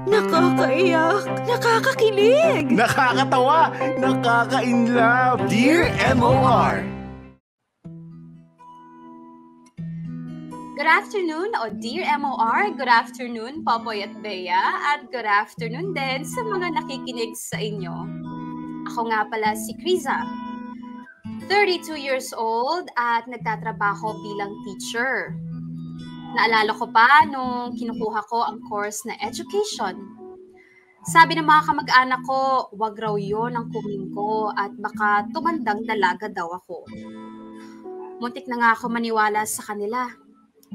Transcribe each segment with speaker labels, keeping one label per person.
Speaker 1: Nakakaiyak, nakakakilig,
Speaker 2: Nakakatawa, nakaka-inlove. Dear MOR.
Speaker 3: Good afternoon, Dear MOR. Good afternoon, Popoy at Bea. At good afternoon din sa mga nakikinig sa inyo. Ako nga pala si Kriza, 32 years old at nagtatrabaho bilang teacher. Naalala ko pa nung kinukuha ko ang course na education. Sabi ng mga kamag-anak ko, wag raw yun ang kunin ko at baka tumandang dalaga daw ako. Muntik na nga ako maniwala sa kanila.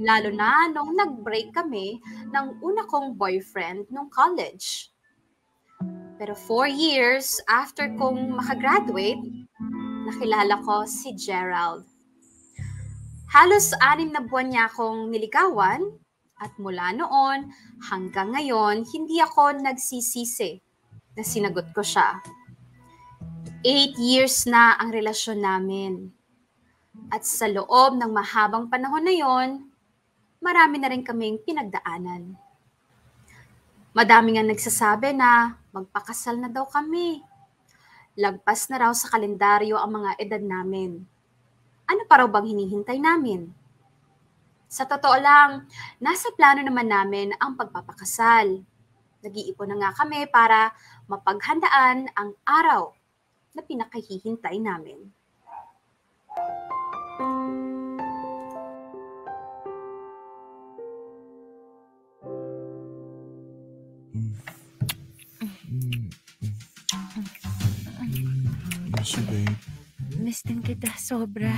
Speaker 3: Lalo na nung nag-break kami ng una kong boyfriend nung college. Pero 4 years after kong makagraduate, nakilala ko si Gerald. Halos 6 na buwan niya akong niligawan at mula noon hanggang ngayon, hindi ako nagsisisi na sinagot ko siya. 8 years na ang relasyon namin. At sa loob ng mahabang panahon na yon, marami na rin kaming pinagdaanan. Madami nga nagsasabi na magpakasal na daw kami. Lagpas na raw sa kalendaryo ang mga edad namin. Ano pa raw bang hinihintay namin? Sa totoo lang, nasa plano naman namin ang pagpapakasal. Nag-iipon na nga kami para mapaghandaan ang araw na pinakahihintay namin.
Speaker 2: Miss you, babe.
Speaker 1: miss din kita sobra.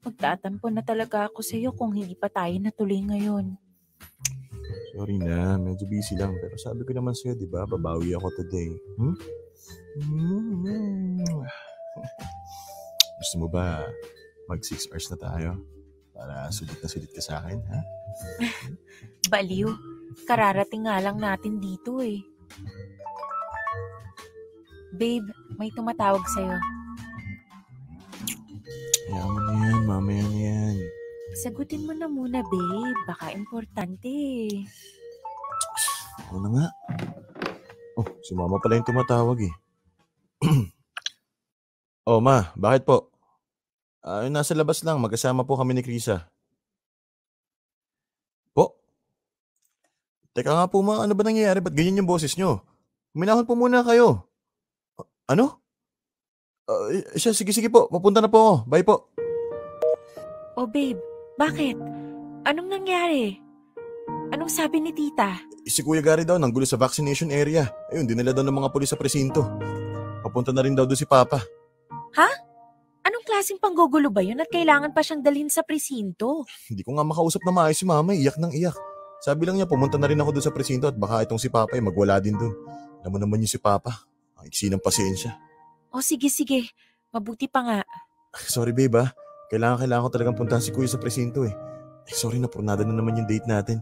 Speaker 1: Magtatampo na talaga ako sa'yo kung hindi pa tayo natuloy ngayon.
Speaker 2: Sorry na, medyo busy lang. Pero sabi ko naman sa'yo, di ba? Babawi ako today. Gusto mo ba mag 6 hours na tayo? Para sulit na sulit ka sa akin, ha?
Speaker 1: Baliw, kararating nga lang natin dito eh. Babe, may tumatawag sa'yo.
Speaker 2: Kaya mo na yan, mamaya na yan.
Speaker 1: Sagutin mo na muna, babe. Baka importante eh.
Speaker 2: Ano na nga? Oh, si mama pala yung tumatawag eh. Oh, ma, bakit po? Nasa labas lang, magkasama po kami ni Krisa. Po? Teka nga po ma, ano ba nangyayari? Ba't ganyan yung boses nyo? Huminahon po muna kayo. Ano? Sige po, papunta na po ako. Bye po.
Speaker 1: Oh babe, bakit? Anong nangyari? Anong sabi ni tita?
Speaker 2: Si Kuya Gary daw nanggulo sa vaccination area. Ayun, dinala daw ng mga pulis sa presinto. Papunta na rin daw doon si Papa.
Speaker 1: Ha? Anong klaseng panggugulo ba yun at kailangan pa siyang dalhin sa presinto?
Speaker 2: Hindi ko nga makausap na maayos si Mama, iyak ng iyak. Sabi lang niya, pumunta na rin ako doon sa presinto at baka itong si Papa ay magwala din doon. Alam mo naman yung si Papa. Ang iksi ng pasensya.
Speaker 1: Oh sige. Mabuti pa nga.
Speaker 2: Sorry babe ah. Kailangan ko talagang puntahan si Kuya sa presinto eh. Sorry na, pornada na naman yung date natin.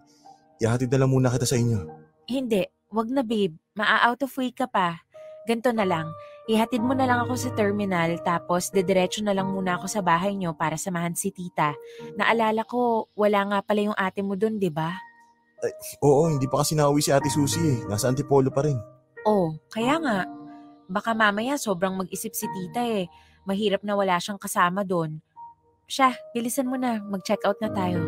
Speaker 2: Ihahatid na lang muna kita sa inyo.
Speaker 1: Hindi, wag na babe. Maa-out of way ka pa. Ganto na lang. Ihatid mo na lang ako sa terminal tapos dediretso na lang muna ako sa bahay nyo para samahan si tita. Naalala ko, wala nga pala yung ate mo dun, di ba?
Speaker 2: Oo, hindi pa kasi nauwi si Ate Susie eh. Nasa Antipolo pa rin.
Speaker 1: Oh, kaya nga. Baka mamaya sobrang mag-isip si tita eh. Mahirap na wala siyang kasama doon. Siya, bilisan mo na. Mag-check out na tayo.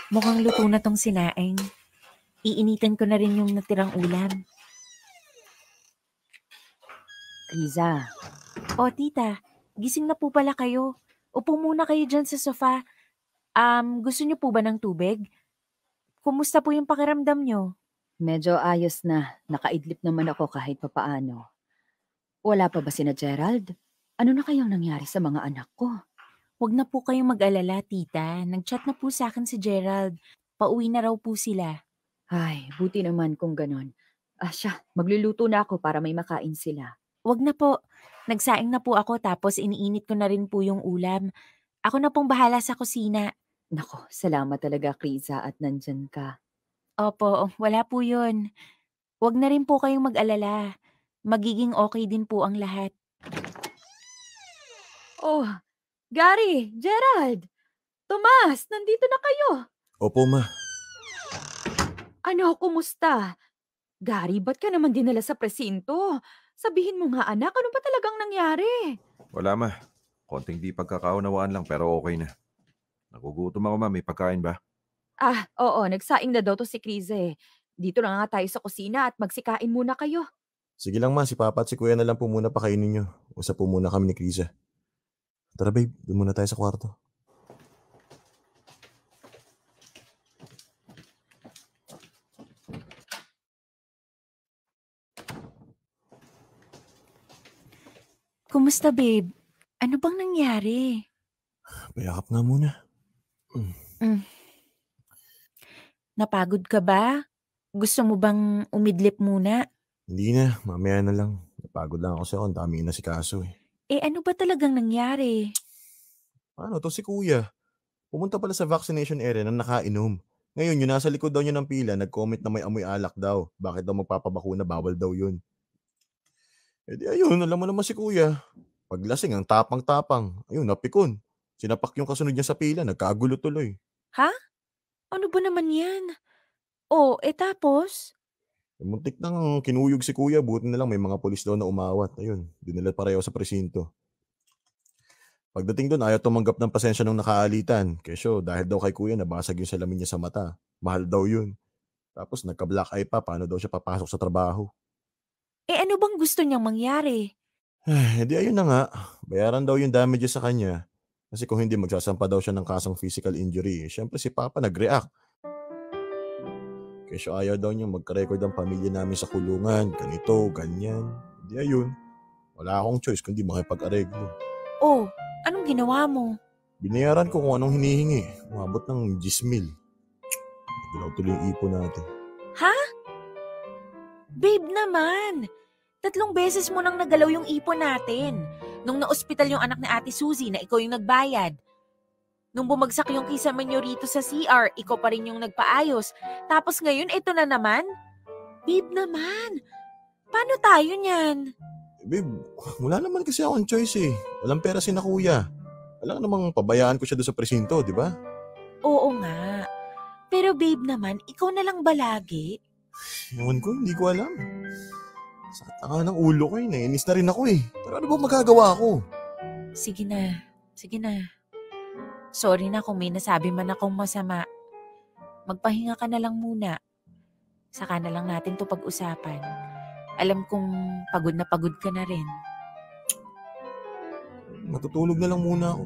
Speaker 1: Mukhang luto na tong sinaing. Iinitan ko na rin yung natirang ulam.
Speaker 4: Riza,
Speaker 1: O tita, gising na po pala kayo. Upo muna kayo dyan sa sofa. Gusto niyo po ba ng tubig? Kumusta po yung pakiramdam niyo?
Speaker 4: medyo ayos na. Nakaidlip naman ako kahit papaano. Wala pa ba sina Gerald? Ano na kayang nangyari sa mga anak ko?
Speaker 1: Huwag na po kayong mag-alala, tita. Nag-chat na po sa akin si Gerald. Pauwi na raw po sila.
Speaker 4: Ay, buti naman kung ganon. Siya, magluluto na ako para may makain sila.
Speaker 1: Huwag na po. Nagsaing na po ako tapos iniinit ko na rin po yung ulam. Ako na pong bahala sa kusina.
Speaker 4: Nako, salamat talaga, Kriza, at nandyan ka.
Speaker 1: Opo, wala po yun. Huwag na rin po kayong mag-alala. Magiging okay din po ang lahat.
Speaker 4: Oh, Gary, Gerald, Tomas, nandito na kayo.
Speaker 2: Opo, ma.
Speaker 4: Ano, kumusta? Gary, ba't ka naman dinala sa presinto? Sabihin mo nga, anak, ano ba talagang nangyari?
Speaker 5: Wala ma. Konting di pagkakaunawaan lang pero okay na. Nagugutom ako ma, may pagkain ba?
Speaker 4: Oo, nagsaing na daw to si Kriza eh. Dito na nga tayo sa kusina at magsikain muna kayo.
Speaker 2: Sige lang ma, si Papa at si Kuya na lang po muna pakainin nyo. Usap po muna kami ni Krisa. Tara babe, doon muna tayo sa kwarto.
Speaker 1: Kumusta, babe? Ano bang nangyari?
Speaker 2: Payakap nga muna.
Speaker 1: Napagod ka ba? Gusto mo bang umidlip muna?
Speaker 2: Hindi na, mamaya na lang. Napagod lang ako sa ang dami na si Kaso eh.
Speaker 1: Ano ba talagang nangyari?
Speaker 2: Ano to si Kuya? Pumunta pala sa vaccination area na nakainom. Ngayon, yung nasa likod daw niya ng pila, nag-comment na may amoy alak daw. Bakit daw magpapabakuna, bawal daw yun. Di ayun, alam mo naman si Kuya. Paglasing, ang tapang-tapang. Ayun, napikon. Sinapak yung kasunod niya sa pila, nagkagulo tuloy.
Speaker 1: Ha? Ano ba naman yan? Tapos?
Speaker 2: Muntik nang kinuyog si Kuya, buti na lang may mga polis daw na umawat. Ayun, dinala pareho sa presinto. Pagdating doon, ayaw tumanggap ng pasensya nung nakaalitan. Kesyo, dahil daw kay Kuya, nabasag yung salamin niya sa mata. Mahal daw yun. Tapos nagka-black eye pa, paano daw siya papasok sa trabaho?
Speaker 1: Ano bang gusto niyang mangyari?
Speaker 2: Di ayun na nga, bayaran daw yung damages sa kanya. Kasi kung hindi, magsasampa daw siya ng kasong physical injury. Siyempre si Papa nag-react. Kesyo ayaw daw niya magka-record ang pamilya namin sa kulungan, ganito, ganyan. Di ayun, wala akong choice kundi makipag-areglo.
Speaker 1: Anong ginawa mo?
Speaker 2: Binayaran ko kung anong hinihingi. Umabot ng 10,000. Nagalaw tuloy yung ipon natin.
Speaker 1: Ha? Babe naman! 3 beses mo nang nagalaw yung ipon natin. Nung na-ospital yung anak ni Ate Suzy na ikaw yung nagbayad. Nung bumagsak yung kisame nyo rito sa CR, ikaw pa rin yung nagpaayos. Tapos ngayon, ito na naman? Babe naman! Paano tayo niyan?
Speaker 2: Babe, wala naman kasi akong choice eh. Walang pera si na Kuya. Alam namang pabayaan ko siya doon sa presinto, di ba?
Speaker 1: Oo nga. Pero babe naman, ikaw na lang ba lagi?
Speaker 2: Ewan ko, hindi ko alam. Sa tanga ng ulo ko eh, nainis na rin ako eh. Pero ano ba magagawa ko?
Speaker 1: Sige na. Sorry na kung may nasabi man akong masama. Magpahinga ka na lang muna. Saka na lang natin to pag-usapan. Alam kong pagod ka na rin.
Speaker 2: Matutulog na lang muna ako.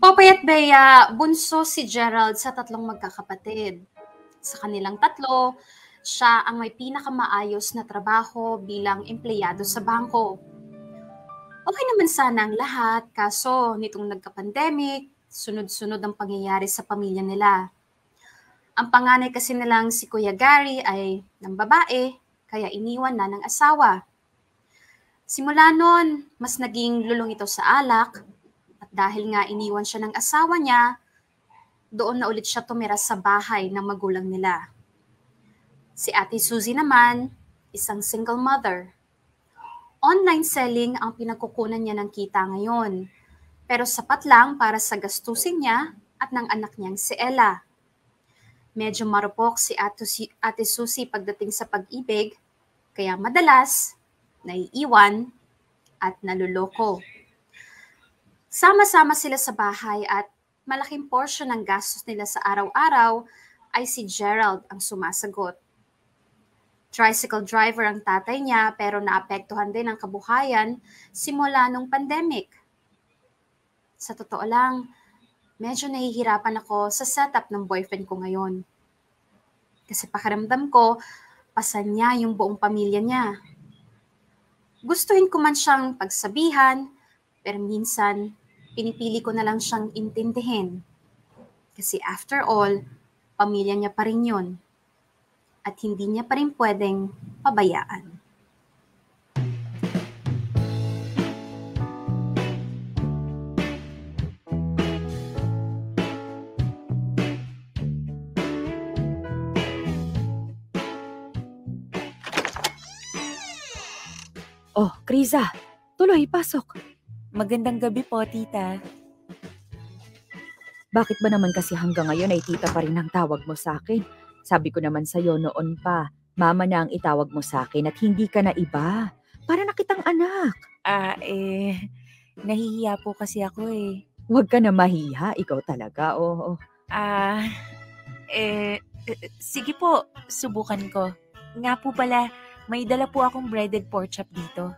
Speaker 3: Popoy at Bea, bunso si Gerald sa 3 magkakapatid. Sa kanilang 3, siya ang may pinakamaayos na trabaho bilang empleyado sa bangko. Okay naman sana ang lahat, kaso nitong nagka-pandemic, sunod-sunod ang pangyayari sa pamilya nila. Ang panganay kasi nilang si Kuya Gary ay ng babae, kaya iniwan na ng asawa. Simula noon, mas naging lulong ito sa alak, at dahil nga iniwan siya ng asawa niya, doon na ulit siya tumira sa bahay ng magulang nila. Si Ate Suzy naman, isang single mother. Online selling ang pinagkukunan niya ng kita ngayon, pero sapat lang para sa gastusin niya at ng anak niyang si Ella. Medyo marupok si Ate Suzy pagdating sa pag-ibig, Kaya madalas, naiiwan at naluloko. Sama-sama sila sa bahay at malaking porsyon ng gastos nila sa araw-araw ay si Gerald ang sumasagot. Tricycle driver ang tatay niya pero naapektuhan din ang kabuhayan simula nung pandemic. Sa totoo lang, medyo nahihirapan ako sa setup ng boyfriend ko ngayon. Kasi pakiramdam ko, pasan niya yung buong pamilya niya. Gustuhin ko man siyang pagsabihan, pero minsan, pinipili ko na lang siyang intindihin. Kasi after all, pamilya niya pa rin yun. At hindi niya pa rin pwedeng pabayaan.
Speaker 4: Oh, Kriza, tuloy, pasok.
Speaker 1: Magandang gabi po, tita.
Speaker 4: Bakit ba naman kasi hanggang ngayon ay tita pa rin ang tawag mo sa akin? Sabi ko naman sa'yo noon pa, mama na ang itawag mo sa akin at hindi ka na iba. Para na kitang anak.
Speaker 1: Nahihiya po kasi ako eh.
Speaker 4: Huwag ka na mahiha, ikaw talaga, oo.
Speaker 1: Sige po, subukan ko. Nga po pala, may dala po akong breaded pork chop dito.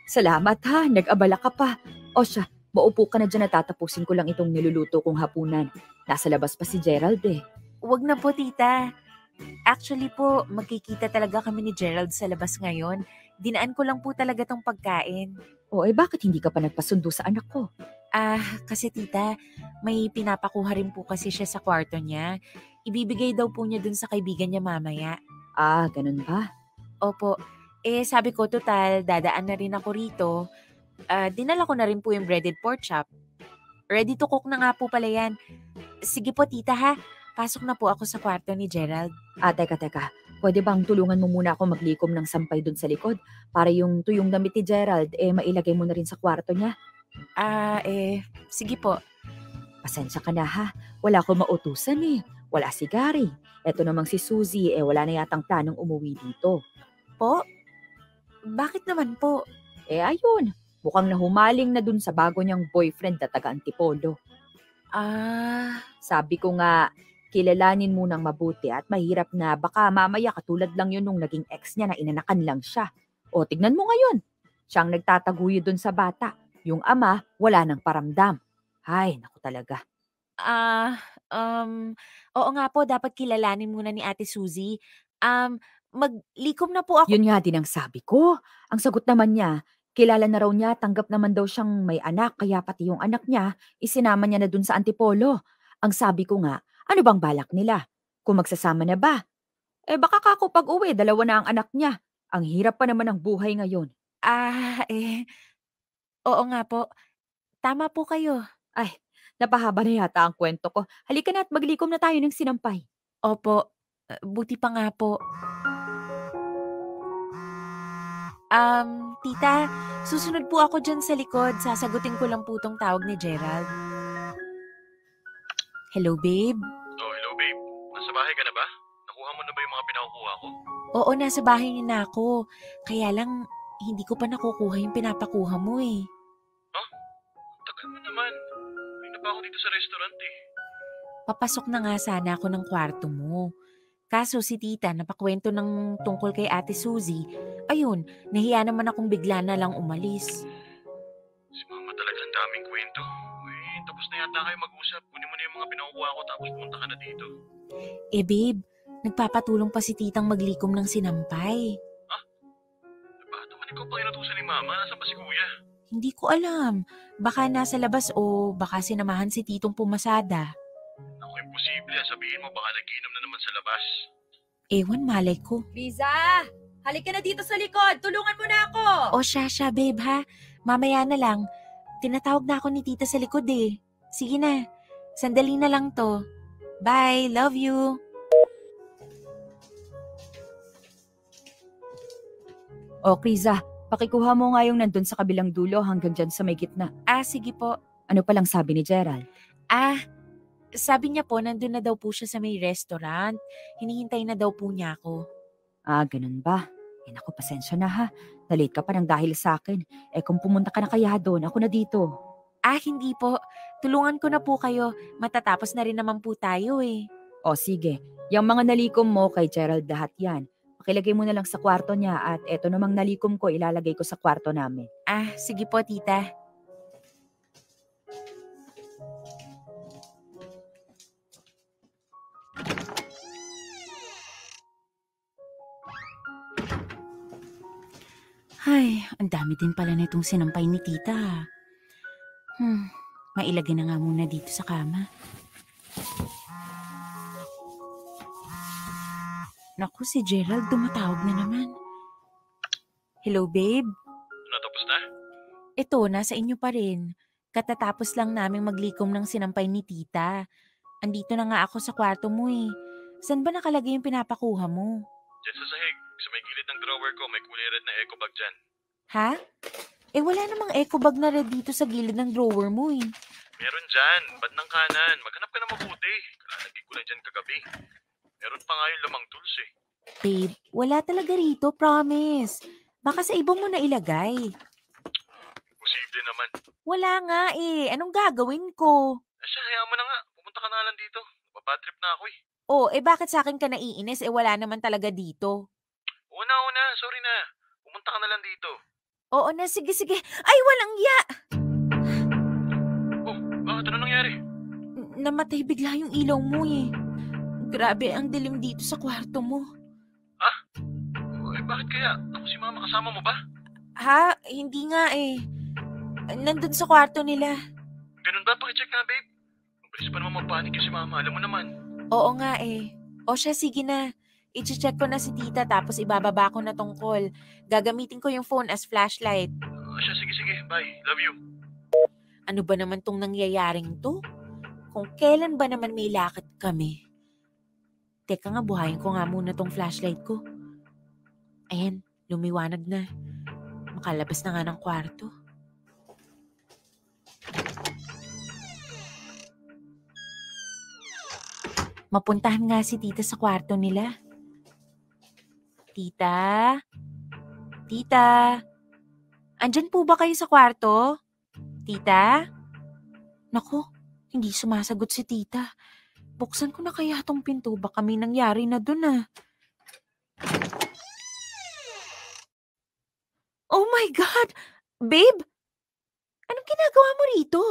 Speaker 4: Salamat ha, nag-abala ka pa. O siya, maupo ka na dyan at tatapusin ko lang itong niluluto kong hapunan. Nasa labas pa si Gerald eh.
Speaker 1: Wag na po, tita. Actually po, magkikita talaga kami ni Gerald sa labas ngayon. Dinaan ko lang po talaga tong pagkain.
Speaker 4: O bakit hindi ka pa nagpasundo sa anak ko?
Speaker 1: Kasi tita, may pinapakuha rin po kasi siya sa kwarto niya. Ibibigay daw po niya dun sa kaibigan niya mamaya.
Speaker 4: Ganun ba?
Speaker 1: Opo. Sabi ko, total, dadaan na rin ako rito. Dinala ko na rin po yung breaded pork chop. Ready to cook na nga po pala yan. Sige po, tita ha. Pasok na po ako sa kwarto ni Gerald.
Speaker 4: Teka. Pwede bang tulungan mo muna ako maglikom ng sampay dun sa likod? Para yung tuyong damit ni Gerald, mailagay mo na rin sa kwarto niya.
Speaker 1: Sige po.
Speaker 4: Pasensya ka na ha. Wala ko mautusan eh. Wala si Gary. Eto namang si Suzy, wala na yatang planong umuwi dito.
Speaker 1: Po? Bakit naman po?
Speaker 4: Ayun. Mukhang nahumaling na dun sa bago niyang boyfriend na taga-Antipolo. Sabi ko nga, kilalanin mo nang mabuti at mahirap na baka mamaya katulad lang yun nung naging ex niya na inanakan lang siya. O tignan mo ngayon, siyang nagtataguyo dun sa bata. Yung ama, wala nang paramdam. Ay, naku talaga.
Speaker 1: Oo nga po, dapat kilalanin muna ni Ate Suzy. Maglikom na po ako.
Speaker 4: Yun nga din ang sabi ko. Ang sagot naman niya, kilala na raw niya, tanggap naman daw siyang may anak, kaya pati yung anak niya, isinama niya na dun sa Antipolo. Ang sabi ko nga, ano bang balak nila? Kung magsasama na ba? Baka kako pag uwi, dalawa na ang anak niya. Ang hirap pa naman ng buhay ngayon.
Speaker 1: Oo nga po. Tama po kayo.
Speaker 4: Napahaba na yata ang kwento ko. Halika na at maglikom na tayo ng sinampay.
Speaker 1: Opo. Buti pa nga po. Tita, susunod po ako dyan sa likod. Sasagutin ko lang po tong tawag ni Gerald. Hello, babe?
Speaker 2: Hello babe. Nasa bahay ka na ba? Nakuha mo na ba yung mga pinakukuha ko?
Speaker 1: Oo, nasa bahay niya na ako. Kaya lang, hindi ko pa nakukuha yung pinapakuha mo eh.
Speaker 2: Tagal mo naman. Hindi na pa ako dito sa restaurant eh.
Speaker 1: Papasok na nga sana ako ng kwarto mo. Kaso si tita napakwento ng tungkol kay Ate Suzy. Ayun, nahiya naman akong bigla na lang umalis.
Speaker 2: Si mama talaga ang daming kwento. Tapos na yata kayo mag-usap. Kunin mo na yung mga pinakukuha ko tapos pumunta ka na dito.
Speaker 1: Babe, nagpapatulong pa si titang maglikom ng sinampay.
Speaker 2: Bakit naman ikaw pa inutusan ni mama? Nasaan ba si kuya?
Speaker 1: Hindi ko alam. Baka nasa labas o baka sinamahan si titong pumasada.
Speaker 2: Naku, imposible. Sabihin mo baka nagiinom na naman sa labas.
Speaker 1: Ewan, malay ko.
Speaker 4: Liza! Halika na dito sa likod! Tulungan mo na ako!
Speaker 1: O siya, babe ha. Mamaya na lang. Tinatawag na ako ni tita sa likod eh. Sige na. Sandali na lang to. Bye. Love you.
Speaker 4: Kriza, pakikuha mo nga yung nandun sa kabilang dulo hanggang dyan sa may gitna.
Speaker 1: Sige po.
Speaker 4: Ano palang sabi ni Gerald?
Speaker 1: Sabi niya po, nandun na daw po siya sa may restaurant. Hinihintay na daw po niya ako.
Speaker 4: Ganun ba? Naku, pasensya na ha. Nalate ka pa ng dahil sa akin. Kung pumunta ka na kaya doon, ako na dito.
Speaker 1: Hindi po. Tulungan ko na po kayo. Matatapos na rin naman po tayo eh.
Speaker 4: O sige, yung mga nalikom mo kay Gerald lahat yan. Pakilagay mo na lang sa kwarto niya at eto namang nalikom ko ilalagay ko sa kwarto namin.
Speaker 1: Sige po, tita. Ay, ang dami din pala nitong sinampay ni tita. Mailagay na nga muna dito sa kama. Naku, si Gerald tumatawag na naman. Hello, babe?
Speaker 2: Natapos na?
Speaker 1: Ito, nasa inyo pa rin. Katatapos lang naming maglikom ng sinampay ni tita. Andito na nga ako sa kwarto mo eh. Saan ba nakalagay yung pinapakuha mo?
Speaker 2: Diyan sa sahig. Sa may gilid ng drawer ko, may kulay red na eco bag dyan.
Speaker 1: Ha? Wala namang eco bag na red dito sa gilid ng drawer mo eh.
Speaker 2: Meron dyan. Bandang kanan. Maghanap ka na mabuti. Kalalagay ko lang dyan kagabi. Meron pa nga yung lamang tools eh.
Speaker 1: Babe, wala talaga rito, promise. Baka sa ibang mo na ilagay.
Speaker 2: Posible naman.
Speaker 1: Wala nga eh. Anong gagawin ko?
Speaker 2: Siya, hayaan mo na nga. Pumunta ka na lang dito. Mabad trip na ako eh.
Speaker 1: Bakit sa akin ka naiinis? Wala naman talaga dito.
Speaker 2: Una. Sorry na. Pumunta ka na lang dito.
Speaker 1: Oo na, sige. Ay, walang ya!
Speaker 2: Bakit? Ano nangyari?
Speaker 1: Namatay bigla yung ilaw mo eh. Grabe, ang dilim dito sa kwarto mo.
Speaker 2: Bakit kaya? Ako si mama, kasama mo ba?
Speaker 1: Hindi nga eh. Nandun sa kwarto nila.
Speaker 2: Ganun ba? Pakicheck na, babe. Mabilis pa naman magpanik si mama, alam mo naman.
Speaker 1: Oo nga eh. Siya, sige na. I-check ko na si tita tapos ibababa ko na tong call. Gagamitin ko yung phone as flashlight.
Speaker 2: Siya, sige. Bye. Love you.
Speaker 1: Ano ba naman tong nangyayaring to? Kung kailan ba naman may lakad kami? Teka nga, buhayin ko nga muna tong flashlight ko. Ayan, lumiwanag na. Makalabas na nga ng kwarto. Mapuntahan nga si tita sa kwarto nila. Tita? Andyan po ba kayo sa kwarto? Tita? Naku, hindi sumasagot si tita. Buksan ko na kaya tong pinto, baka may nangyari na dun ah. Oh my God! Babe! Anong ginagawa mo rito?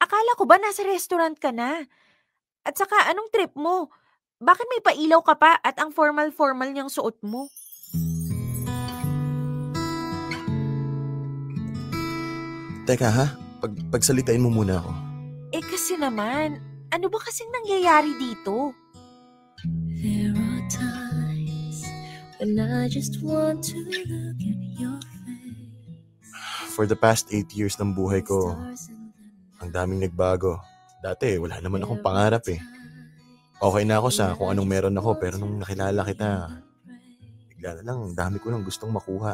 Speaker 1: Akala ko ba nasa restaurant ka na? At saka anong trip mo? Bakit may pailaw ka pa at ang formal-formal niyang suot mo?
Speaker 2: Teka ha, pagsalitain mo muna ako.
Speaker 1: Kasi naman, ano ba kasing nangyayari dito?
Speaker 6: There are times when I just want to look at your face.
Speaker 2: For the past 8 years ng buhay ko, ang daming nagbago. Dati, wala naman akong pangarap eh. Okay na ako sa kung anong meron ako, pero nung nakilala kita, bigla na lang, dami ko lang gustong makuha.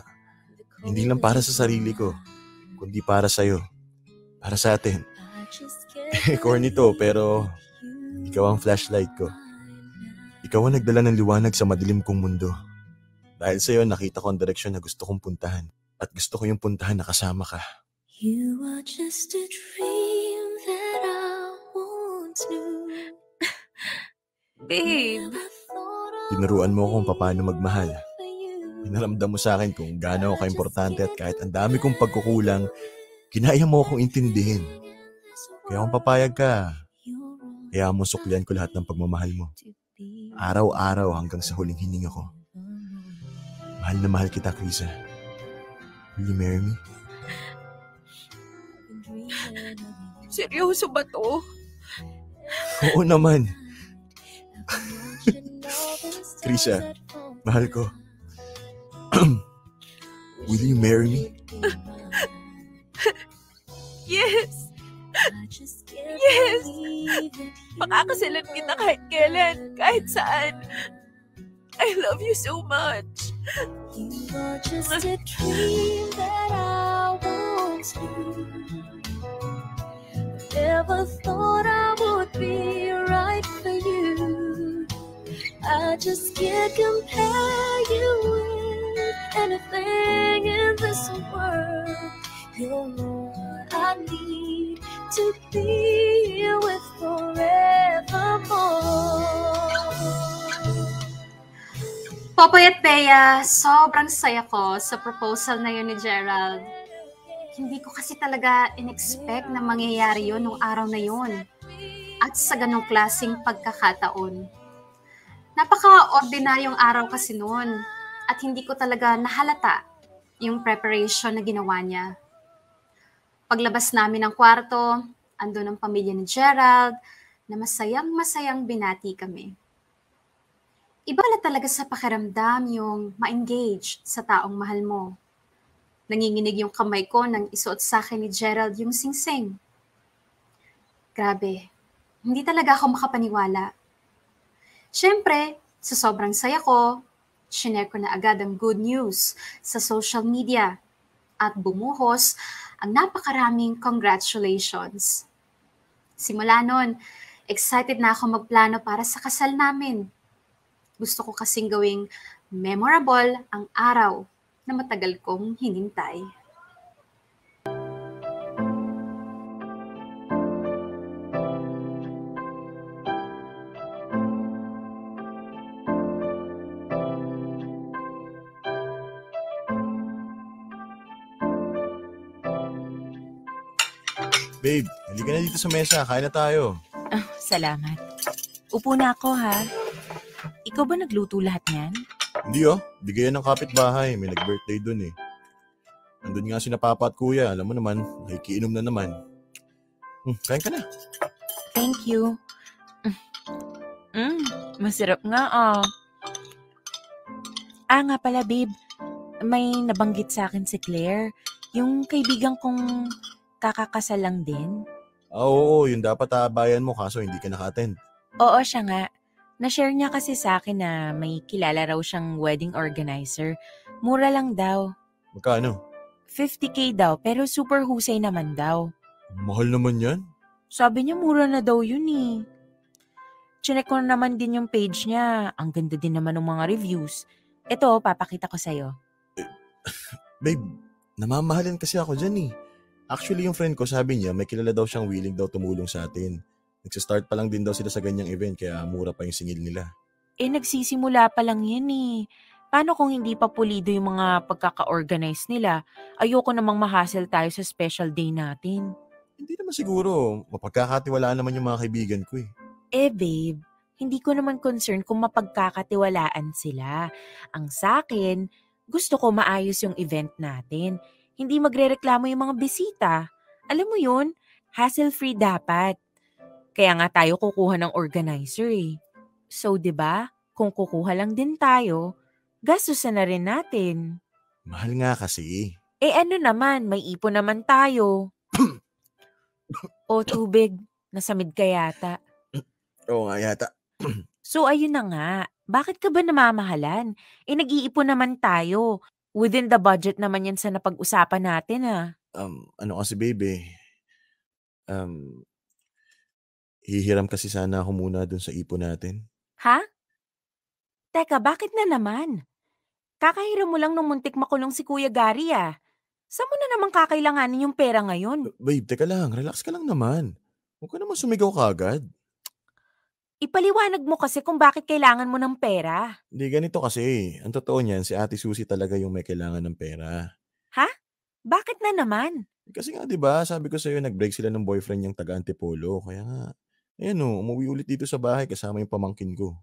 Speaker 2: Hindi lang para sa sarili ko, kundi para sa'yo. Para sa atin. Corny to, pero ikaw ang flashlight ko. Ikaw ang nagdala ng liwanag sa madilim kong mundo. Dahil sa'yo, nakita ko ang direksyon na gusto kong puntahan. At gusto ko yung puntahan na kasama ka.
Speaker 6: You are just a dream that I once knew.
Speaker 1: Babe,
Speaker 2: Tinuruan mo kung paano magmahal. Pinaramdam mo sa akin kung gaano ako kaimportante at kahit ang dami kong pagkukulang, kinaya mo akong intindihin. Kaya kung papayag ka, kaya mo suklian ko lahat ng pagmamahal mo. Araw-araw hanggang sa huling hininga ko. Mahal na mahal kita, Krisa. Will you marry me?
Speaker 1: seryoso ba to?
Speaker 2: Oo naman. Krisa, mahal ko. Will you marry me?
Speaker 1: Yes! Yes! Makakasalan kita kahit kailan, kahit saan. I love you so much.
Speaker 6: You are just a dream that I once knew. Never thought I would be right for you. I just can't compare you with anything in this world. You're all I need to be with forevermore.
Speaker 3: Popoy at Bea, sobrang saya ko sa proposal na yun ni Gerald. Hindi ko kasi talaga in-expect na mangyayari yun nung araw na yun. At sa ganong klaseng pagkakataon. Napaka-ordinaryong araw kasi noon. At hindi ko talaga nahalata yung preparation na ginawa niya. Paglabas namin ng kwarto, andun ang pamilya ni Gerald na masayang-masayang binati kami. Iba pala talaga sa pakiramdam yung ma-engage sa taong mahal mo. Nanginginig yung kamay ko nang isuot sa akin ni Gerald yung singsing. Grabe, hindi talaga ako makapaniwala. Siyempre, sa sobrang saya ko, shinare ko na agad ang good news sa social media at bumuhos ang napakaraming congratulations. Simula nun, excited na ako magplano para sa kasal namin. Gusto ko kasing gawing memorable ang araw na matagal kong hinintay.
Speaker 2: Babe, halika na dito sa mesa. Kain na tayo.
Speaker 1: Salamat. Upo na ako ha. Ikaw ba nagluto lahat niyan?
Speaker 2: Hindi bigayan ng kapitbahay. May nag-birthday dun eh. Nandun nga si na Papa at Kuya. Alam mo naman, nakikiinom na naman. Kain ka na.
Speaker 1: Thank you. Masarap nga nga pala babe, may nabanggit sa akin si Claire. Yung kaibigan kong kakakasal lang din.
Speaker 2: Oo, yun dapat aabayan mo kaso hindi ka naka-attend.
Speaker 1: Oo, siya nga. Na-share niya kasi sa akin na may kilala raw siyang wedding organizer. Mura lang daw.
Speaker 2: Magkano?
Speaker 1: 50K daw, pero super husay naman daw.
Speaker 2: Mahal naman yan.
Speaker 1: Sabi niya mura na daw yun eh. Chinek ko naman din yung page niya. Ang ganda din naman ng mga reviews. Ito, papakita ko sa'yo.
Speaker 2: Babe, namamahalin kasi ako dyan eh. Actually, yung friend ko sabi niya may kilala daw siyang willing daw tumulong sa atin. Nagsistart pa lang din daw sila sa ganyang event kaya mura pa yung singil nila.
Speaker 1: Nagsisimula pa lang yan eh. Paano kung hindi pa pulido yung mga pagkaka-organize nila? Ayoko namang ma-hassle tayo sa special day natin.
Speaker 2: Hindi naman siguro. Mapagkakatiwalaan naman yung mga kaibigan ko eh.
Speaker 1: Babe, hindi ko naman concern kung mapagkakatiwalaan sila. Ang sakin, gusto ko maayos yung event natin. Hindi magrereklamo yung mga bisita. Alam mo yun, hassle-free dapat. Kaya nga tayo kukuha ng organizer eh. So 'di ba? Kung kukuha lang din tayo, gastusan na rin natin.
Speaker 2: Mahal nga kasi.
Speaker 1: Ano naman, may ipon naman tayo. O tubig, nasamid ka yata.
Speaker 2: Oo nga yata.
Speaker 1: So ayun na nga, bakit ka ba namamahalan? Nag-iipon naman tayo. Within the budget naman yan sa napag-usapan natin
Speaker 2: Ano kasi babe hihiram kasi sana ako muna dun sa ipon natin.
Speaker 1: Ha? Teka, bakit na naman? Kakahiram mo lang nung muntik makulong si Kuya Gary Saan mo na naman kakailanganin yung pera ngayon?
Speaker 2: Babe, teka lang. Relax ka lang naman. Huwag ka naman sumigaw kagad.
Speaker 1: Ipaliwanag mo kasi kung bakit kailangan mo ng pera.
Speaker 2: Hindi, ganito kasi. Ang totoo niyan, si Ate Susie talaga yung may kailangan ng pera.
Speaker 1: Ha? Bakit na naman?
Speaker 2: Kasi nga 'di ba, sabi ko sa'yo nag-break sila ng boyfriend niyang taga Antipolo. Kaya nga, ayan umuwi ulit dito sa bahay kasama yung pamangkin ko.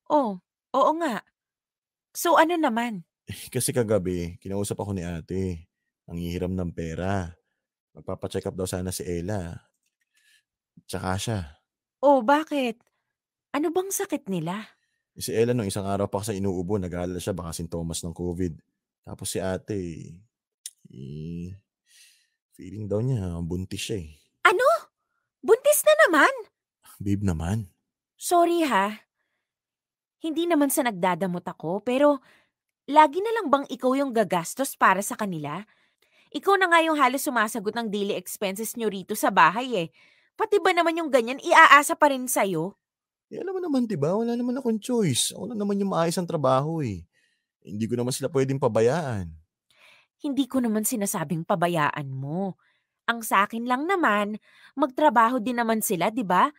Speaker 1: Oh, oo nga. So ano naman?
Speaker 2: Kasi kagabi, kinausap ako ni ate. Nanghihiram ng pera. Magpapa-check up daw sana si Ella. Tsaka siya.
Speaker 1: Oh, bakit? Ano bang sakit nila?
Speaker 2: Si Ella nung isang araw pa kasi inuubo, nag-aalala siya baka sintomas ng COVID. Tapos si ate, feeling daw niya buntis siya eh.
Speaker 1: Ano? Buntis na naman?
Speaker 2: Babe naman.
Speaker 1: Sorry Hindi naman sa nagdadamot ako, pero lagi na lang bang ikaw yung gagastos para sa kanila? Ikaw na nga yung halos sumasagot ng daily expenses nyo rito sa bahay Pati ba naman yung ganyan, iaasa pa rin sa'yo?
Speaker 2: Alam mo naman 'di ba, wala naman akong choice. Ako lang naman yung maayos ang trabaho eh. Hindi ko naman sila pwedeng pabayaan.
Speaker 1: Hindi ko naman sinasabing pabayaan mo. Ang sa akin lang naman, magtrabaho din naman sila, di ba?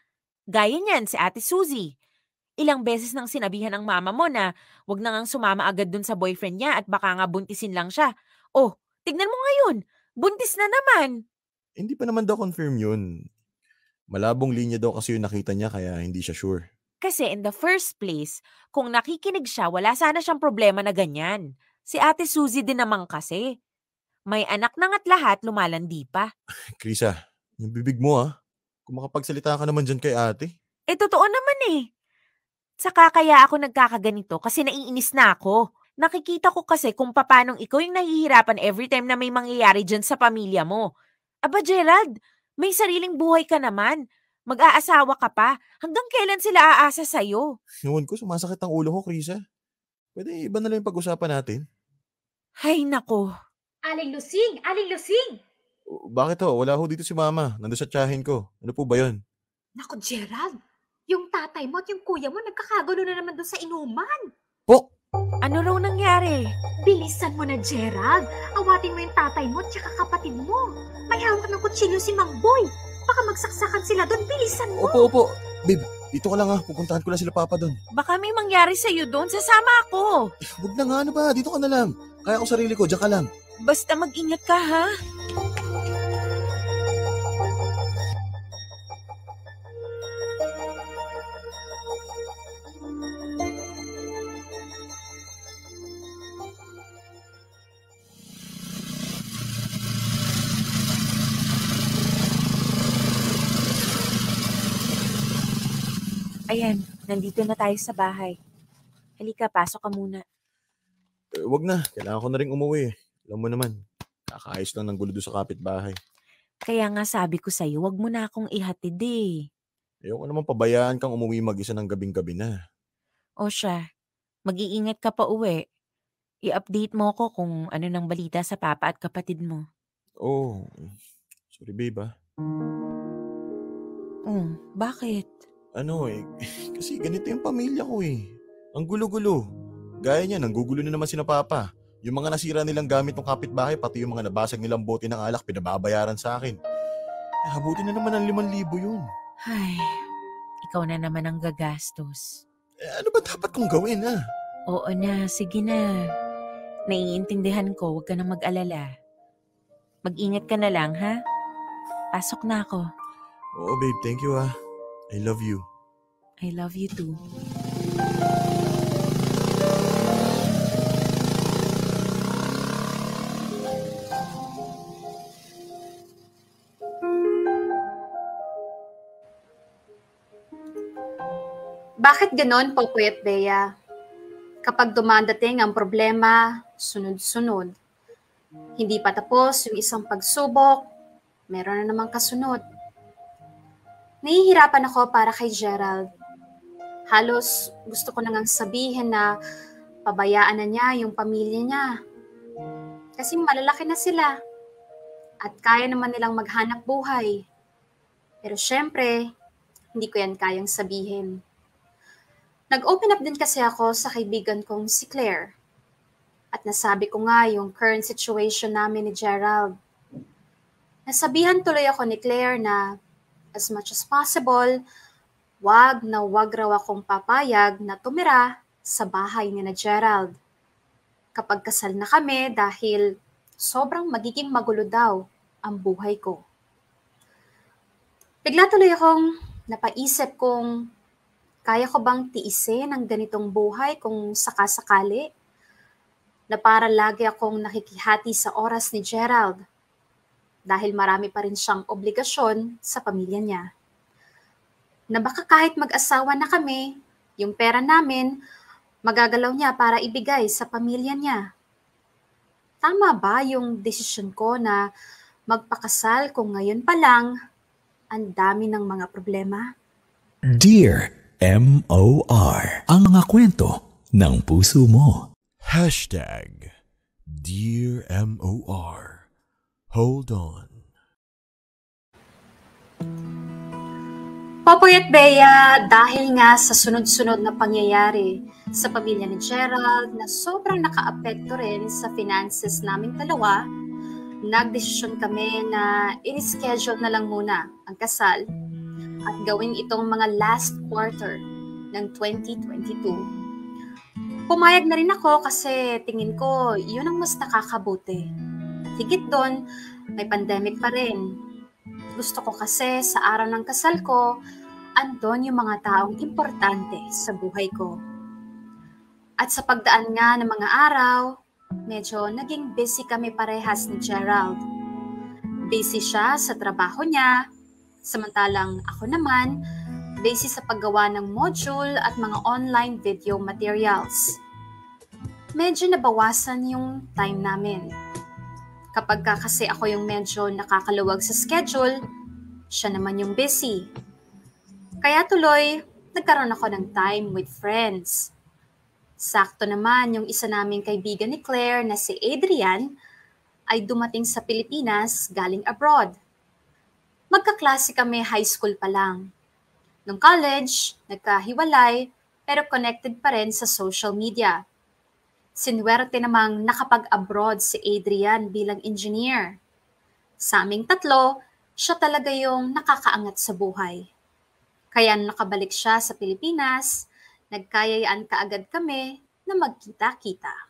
Speaker 1: Gaya niyan si Ate Suzy. Ilang beses nang sinabihan ng mama mo na wag na ngang sumama agad dun sa boyfriend niya at baka nga buntisin lang siya. Oh, tignan mo ngayon. Buntis na naman.
Speaker 2: Hindi pa naman daw confirm yun. Malabong linya daw kasi yung nakita niya kaya hindi siya sure.
Speaker 1: Kasi in the first place, kung nakikinig siya, wala sana siyang problema na ganyan. Si Ate Suzy din naman kasi. May anak na nga't lahat, lumalandi pa.
Speaker 2: Krisa, yung bibig mo Kung makapagsalita ka naman dyan kay ate.
Speaker 1: Totoo naman eh. Saka kaya ako nagkakaganito kasi naiinis na ako. Nakikita ko kasi kung paanong ikaw yung nahihirapan every time na may mangyayari dyan sa pamilya mo. Aba Gerald, may sariling buhay ka naman. Mag-aasawa ka pa. Hanggang kailan sila aasa sa'yo?
Speaker 2: Ewan ko, sumasakit ang ulo ko, Krisa. Pwede iba na lang yung pag-usapan natin.
Speaker 1: Hay nako.
Speaker 4: Aling Lusing! Aling Lusing!
Speaker 2: Bakit Wala ho dito si mama. Nandun sa tiyahin ko. Ano po ba yun?
Speaker 7: Naku, Gerald, yung tatay mo at yung kuya mo nagkakagulo na naman doon sa inuman.
Speaker 2: Po!
Speaker 1: Ano raw nangyari?
Speaker 7: Bilisan mo na, Gerald. Awatin mo yung tatay mo at saka kapatid mo. May hawak ng kutsilyo si Mang Boy. Baka magsaksakan sila doon. Bilisan mo.
Speaker 2: Opo. Babe, dito ka lang Pupuntahan ko lang sila papa doon.
Speaker 1: Baka may mangyari sa'yo doon. Sasama ako.
Speaker 2: Huwag na nga, ano ba? Dito ka na lang. Kaya ko sarili ko, diyan ka lang.
Speaker 1: Basta mag-ingat ka, ha? Ayan, nandito na tayo sa bahay. Halika, pasok ka muna.
Speaker 2: Wag na. Kailangan ko na rin umuwi. Alam mo naman, kakaayos lang ng gulo doon sa kapitbahay.
Speaker 1: Kaya nga sabi ko sa'yo, wag mo na akong ihatid eh.
Speaker 2: Ayoko naman pabayaan kang umuwi mag-isa ng gabing-gabi na.
Speaker 1: O siya, mag-iingat ka pa uwi. I-update mo ko kung ano nang balita sa papa at kapatid mo.
Speaker 2: Oh, sorry babe
Speaker 1: Bakit?
Speaker 2: Kasi ganito yung pamilya ko Ang gulo-gulo. Gaya niya, nanggugulo na naman sina papa. Yung mga nasira nilang gamit ng kapitbahay, pati yung mga nabasag nilang bote ng alak, pinababayaran sa akin. Habuti na naman ng 5,000 yun.
Speaker 1: Ay, ikaw na naman ang gagastos.
Speaker 2: Ano ba dapat kong gawin
Speaker 1: Oo na, sige na. Naiintindihan ko, huwag ka na mag-alala. Mag-ingat ka na lang, ha? Pasok na ako.
Speaker 2: Oo babe, thank you I love you.
Speaker 1: I love you too.
Speaker 3: Bakit ganon, Popoy at Bea? Kapag dumadating ang problema, sunod-sunod. Hindi pa tapos yung isang pagsubok, meron na namang kasunod. Nahihirapan ako para kay Gerald. Halos gusto ko nang sabihin na pabayaan na niya yung pamilya niya. Kasi malalaki na sila. At kaya naman nilang maghanap buhay. Pero syempre, hindi ko yan kayang sabihin. Nag-open up din kasi ako sa kaibigan kong si Claire. At nasabi ko nga yung current situation namin ni Gerald. Nasabihan tuloy ako ni Claire na as much as possible, wag raw akong papayag na tumira sa bahay ni na Gerald. Kapag kasal na kami dahil sobrang magiging magulo daw ang buhay ko. Bigla tuloy akong napaisip kung kaya ko bang tiisin ang ganitong buhay kung sakasakali? Na para lagi akong nakikihati sa oras ni Gerald dahil marami pa rin siyang obligasyon sa pamilya niya. Na baka kahit mag-asawa na kami, yung pera namin, magagalaw niya para ibigay sa pamilya niya. Tama ba yung desisyon ko na magpakasal kung ngayon pa lang ang dami ng mga problema?
Speaker 8: Dear M.O.R. Ang mga kwento ng puso mo.
Speaker 2: #Dear M.O.R. Hold on.
Speaker 3: Popoy at Bea, dahil nga sa sunod-sunod na pangyayari sa pamilya ni Gerald na sobrang nakaapekto rin sa finances naming dalawa, nagdesisyon kami na in-schedule na lang muna ang kasal at gawin itong mga last quarter ng 2022. Pumayag na rin ako kasi tingin ko yun ang mas nakakabuti. At higit doon, may pandemic pa rin. Gusto ko kasi sa araw ng kasal ko, andon yung mga taong importante sa buhay ko. At sa pagdaan nga ng mga araw, medyo naging busy kami parehas ni Gerald. Busy siya sa trabaho niya, samantalang ako naman, busy sa paggawa ng module at mga online video materials. Medyo nabawasan yung time namin. Kapag kasi ako yung medyo nakakaluwag sa schedule, siya naman yung busy. Kaya tuloy, nagkaroon ako ng time with friends. Sakto naman yung isa naming kaibigan ni Claire na si Adrian ay dumating sa Pilipinas galing abroad. Magkaklase kami high school pa lang. Nung college, nagkahiwalay pero connected pa rin sa social media. Sinwerte namang nakapag-abroad si Adrian bilang engineer. Sa aming tatlo, siya talaga yung nakakaangat sa buhay. Kaya nung nakabalik siya sa Pilipinas, nagkayayaan kaagad kami na magkita-kita.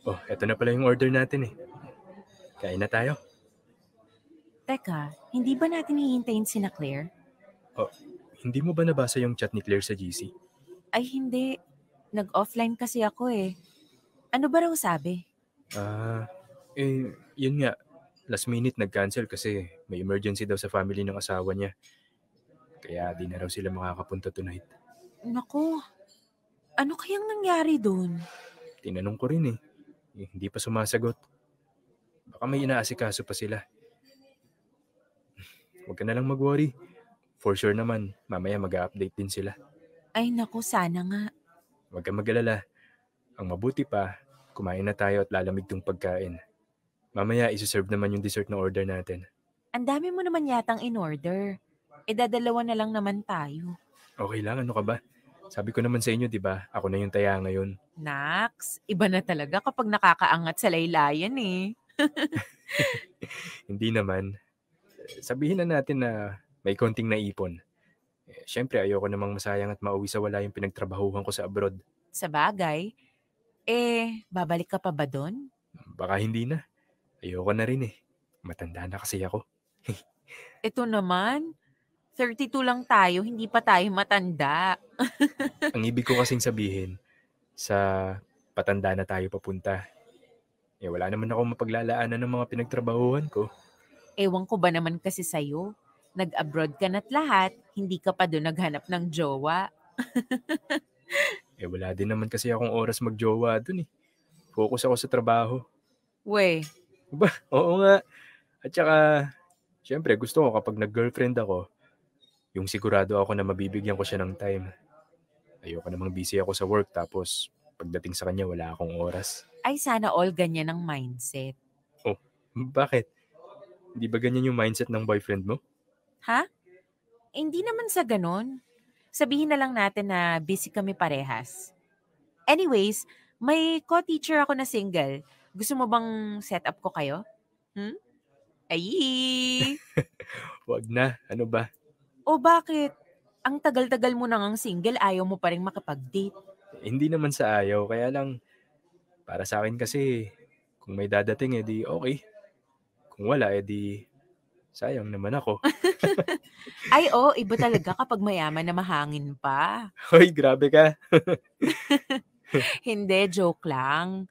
Speaker 9: Oh, eto na pala yung order natin eh. Kain na tayo.
Speaker 1: Teka, hindi ba natin hihintayin si na Claire?
Speaker 9: Oh, hindi mo ba nabasa yung chat ni Claire sa GC?
Speaker 1: Ay hindi, nag-offline kasi ako eh. Ano ba raw sabi?
Speaker 9: Yun nga. Last minute nag-cancel kasi may emergency daw sa family ng asawa niya. Kaya di na raw sila makakapunta tonight.
Speaker 1: Naku, ano kayang nangyari dun?
Speaker 9: Tinanong ko rin eh. Hindi pa sumasagot. Baka may inaasikaso pa sila. Huwag ka na lang mag-worry. For sure naman, mamaya mag-update din sila.
Speaker 1: Ay naku, sana nga.
Speaker 9: Huwag ka mag-alala. Ang mabuti pa, kumain na tayo at lalamig tong pagkain. Mamaya isi-serve naman yung dessert na order natin.
Speaker 1: Ang dami mo naman yatang in-order. Dadalawa na lang naman tayo.
Speaker 9: Okay lang, ano ka ba? Sabi ko naman sa inyo, di ba? Ako na yung taya ngayon.
Speaker 1: Nax, iba na talaga kapag nakakaangat sa laylayan eh.
Speaker 9: Hindi naman. Sabihin na natin na may konting naipon. Siyempre, ayoko namang masayang at mauwi sa wala yung pinagtrabahuhan ko sa abroad.
Speaker 1: Sa bagay, babalik ka pa ba doon?
Speaker 9: Baka hindi na. Ayoko na rin eh. Matanda na kasi ako.
Speaker 1: Ito naman, 32 lang tayo, hindi pa tayo matanda.
Speaker 9: Ang ibig ko kasing sabihin, sa patanda na tayo papunta. Wala naman ako mapaglalaanan ng mga pinagtrabahuhan ko.
Speaker 1: Ewan ko ba naman kasi sa'yo. Nag-abroad ka na't lahat, hindi ka pa doon naghanap ng jowa.
Speaker 9: Wala din naman kasi akong oras magjowa doon eh. Focus ako sa trabaho.
Speaker 1: We,
Speaker 9: Ba? Oo nga. At saka, syempre gusto ko kapag nag-girlfriend ako, yung sigurado ako na mabibigyan ko siya ng time. Ayoko namang busy ako sa work tapos pagdating sa kanya wala akong oras.
Speaker 1: ay sana all ganyan ang mindset.
Speaker 9: Oh, bakit? Hindi ba ganyan yung mindset ng boyfriend mo?
Speaker 1: Ha? Hindi naman sa ganon. Sabihin na lang natin na busy kami parehas. Anyways, may co-teacher ako na single. Gusto mo bang set up ko kayo? Ay!
Speaker 9: Wag na. Ano ba?
Speaker 1: O bakit? Ang tagal-tagal mo nang single, ayaw mo pa rin makapag-date.
Speaker 9: Hindi naman sa ayaw. Kaya lang, para sa akin kasi, kung may dadating, edi okay. Kung wala, edi sayang naman ako.
Speaker 1: Ay, iba talaga kapag mayaman na mahangin pa.
Speaker 9: Hoy, grabe ka.
Speaker 1: Hindi, joke lang.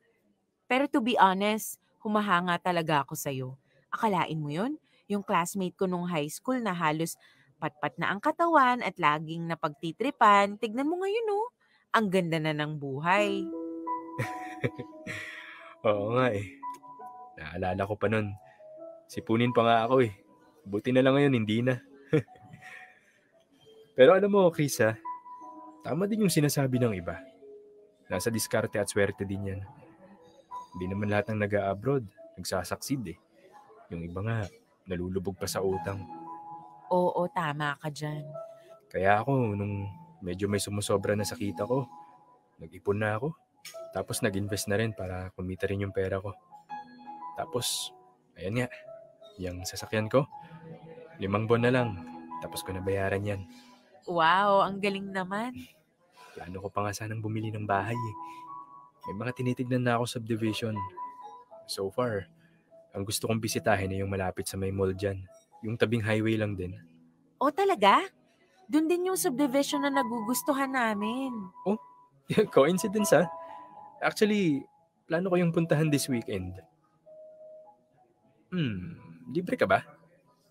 Speaker 1: Pero to be honest, humahanga talaga ako sa'yo. Akalain mo yun? Yung classmate ko nung high school na halos patpat na ang katawan at laging napagtitripan. Tignan mo ngayon, oh. Ang ganda na ng buhay.
Speaker 9: Oo nga eh. Naalala ko pa nun. Sipunin pa nga ako eh. Buti na lang ngayon, hindi na. Pero alam mo, Chris ha, tama din yung sinasabi ng iba. Nasa diskarte at swerte din yan. Hindi naman lahat ng nag-a-abroad, nagsasucceed eh. Yung iba nga, nalulubog pa sa utang.
Speaker 1: Oo, tama ka dyan.
Speaker 9: Kaya ako, nung medyo may sumusobra na sa kita ko, nag-ipon na ako. Tapos nag-invest na rin para kumita rin yung pera ko. Tapos, ayan nga, yung sasakyan ko, 5 buwan na lang. Tapos ko nabayaran yan.
Speaker 1: Wow, ang galing naman.
Speaker 9: Plano ko pa nga sanang bumili ng bahay eh. May mga tinitignan na ako subdivision. So far, ang gusto kong bisitahin ay yung malapit sa may mall dyan. Yung tabing highway lang din.
Speaker 1: O talaga? Doon din yung subdivision na nagugustuhan namin.
Speaker 9: Coincidence ha? Actually, plano ko yung puntahan this weekend. Libre ka ba?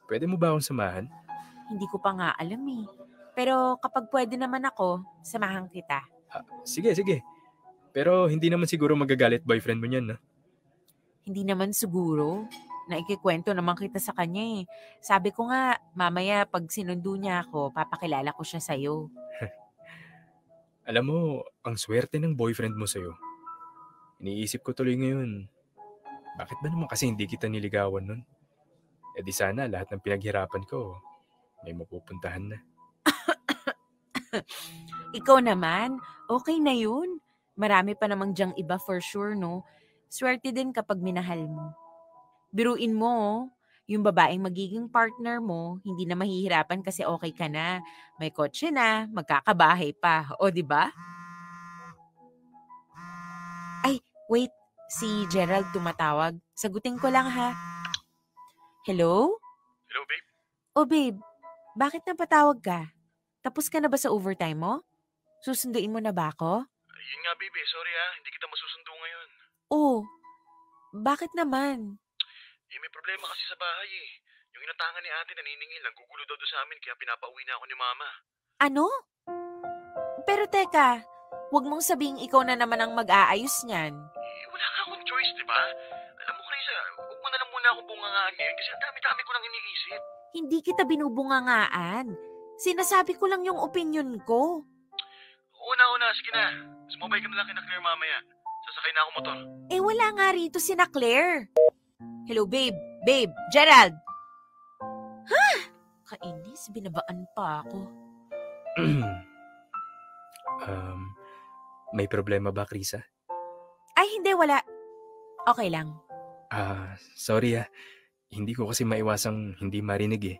Speaker 9: Pwede mo ba akong samahan?
Speaker 1: Hindi ko pa nga alam eh. Pero kapag pwede naman ako, samahan kita.
Speaker 9: Sige. Pero hindi naman siguro magagalit boyfriend mo niyan, no?
Speaker 1: Hindi naman siguro. Naikikwento naman kita sa kanya eh. Sabi ko nga, mamaya pag sinundo niya ako, papakilala ko siya sa'yo.
Speaker 9: Alam mo, ang swerte ng boyfriend mo sa'yo. Iniisip ko tuloy ngayon, bakit ba naman kasi hindi kita niligawan nun? E di sana lahat ng pinaghirapan ko, may mapupuntahan na.
Speaker 1: Ikaw naman, okay na yun. Marami pa namang dyang iba for sure, no? Swerte din kapag minahal mo. Biruin mo, yung babaeng magiging partner mo, hindi na mahihirapan kasi okay ka na. May kotse na, magkakabahay pa. O, di ba? Ay, wait. Si Gerald tumatawag. Sagutin ko lang ha. Hello?
Speaker 9: Hello, babe?
Speaker 1: Oh, babe. Bakit napatawag ka? Tapos ka na ba sa overtime mo? Susunduin mo na ba ako?
Speaker 10: Yun nga, babe. Sorry hindi kita masusundo ngayon.
Speaker 1: Oh, bakit naman?
Speaker 10: May problema kasi sa bahay eh. Yung inatangan ni ate naniningil, nanggugulo daw doon sa amin kaya pinapauwi na ako ni mama.
Speaker 1: Ano? Pero teka, wag mong sabing ikaw na naman ang mag-aayos niyan.
Speaker 10: Wala ka akong choice, di ba? Alam mo, Chris, huwag mo na lang muna akong bungangaan ngayon kasi ang dami-dami ko nang iniisip.
Speaker 1: Hindi kita binubungangaan. Sinasabi ko lang yung opinion ko.
Speaker 10: Una, sige na. Sumabay ka na lang kina Claire mamaya. Sasakay na ako motor.
Speaker 1: Eh wala nga rito sina Claire. Hello, babe. Babe, Gerald. Ha? Kainis, binabaan pa ako.
Speaker 9: May problema ba, Krisa?
Speaker 1: Ay, hindi, wala. Okay lang.
Speaker 9: Sorry Hindi ko kasi maiwasang hindi marinig eh.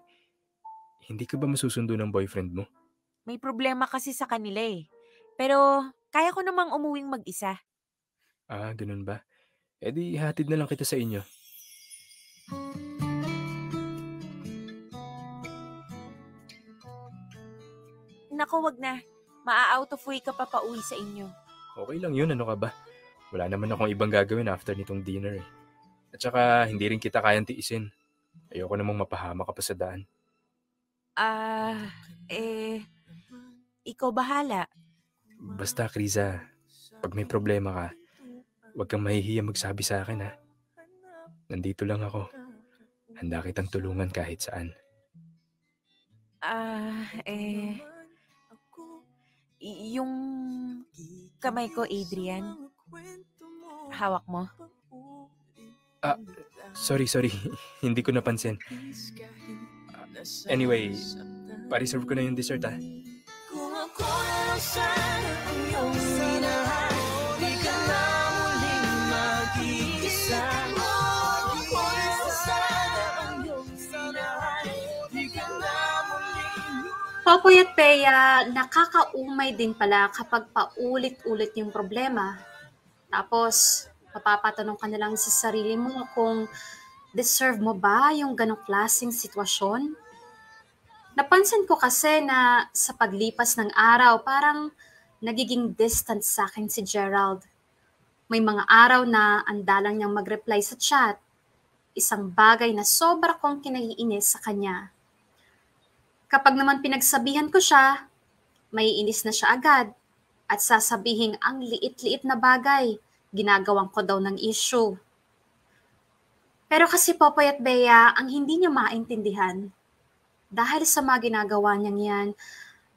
Speaker 9: Hindi ka ba masusundo ng boyfriend mo?
Speaker 1: May problema kasi sa kanila eh. Pero kaya ko namang umuwing mag-isa.
Speaker 9: Ganun ba? E di hatid na lang kita sa inyo.
Speaker 1: Naku, wag na. Maa-out of way ka pa pauwi sa inyo.
Speaker 9: Okay lang yun, ano ka ba? Wala naman akong ibang gagawin after nitong dinner eh. At saka hindi rin kita kayang tiisin. Ayoko namang mapahama ka pa sa daan.
Speaker 1: Ikaw bahala.
Speaker 9: Basta, Krisa, pag may problema ka, huwag kang mahihiya magsabi sa akin ha. Nandito lang ako. Handa kitang tulungan kahit saan.
Speaker 1: Yung kamay ko, Adrian. Hawak mo.
Speaker 9: Sorry. Hindi ko napansin. Anyway, pa-reserve ko na yung dessert ha.
Speaker 6: Kung ako lang sana ang iyong minahal, di ka na muling mag-iisa. Kung ako lang sana ang iyong minahal, di ka na muling.
Speaker 3: Popoy at Bea, nakakaumay din pala kapag paulit-ulit yung problema. Tapos, mapapatanong ka na lang sa sarili mo kung deserve mo ba yung ganong klaseng sitwasyon? Napansin ko kasi na sa paglipas ng araw, parang nagiging distant sa akin si Gerald. May mga araw na andalang niyang mag-reply sa chat. Isang bagay na sobra kong kinaiinis sa kanya. Kapag naman pinagsabihan ko siya, may inis na siya agad at sasabihin ang liit-liit na bagay, ginagawang ko daw ng issue. Pero kasi Popoy at Bea, ang hindi niya maintindihan, dahil sa mga ginagawa niyang yan,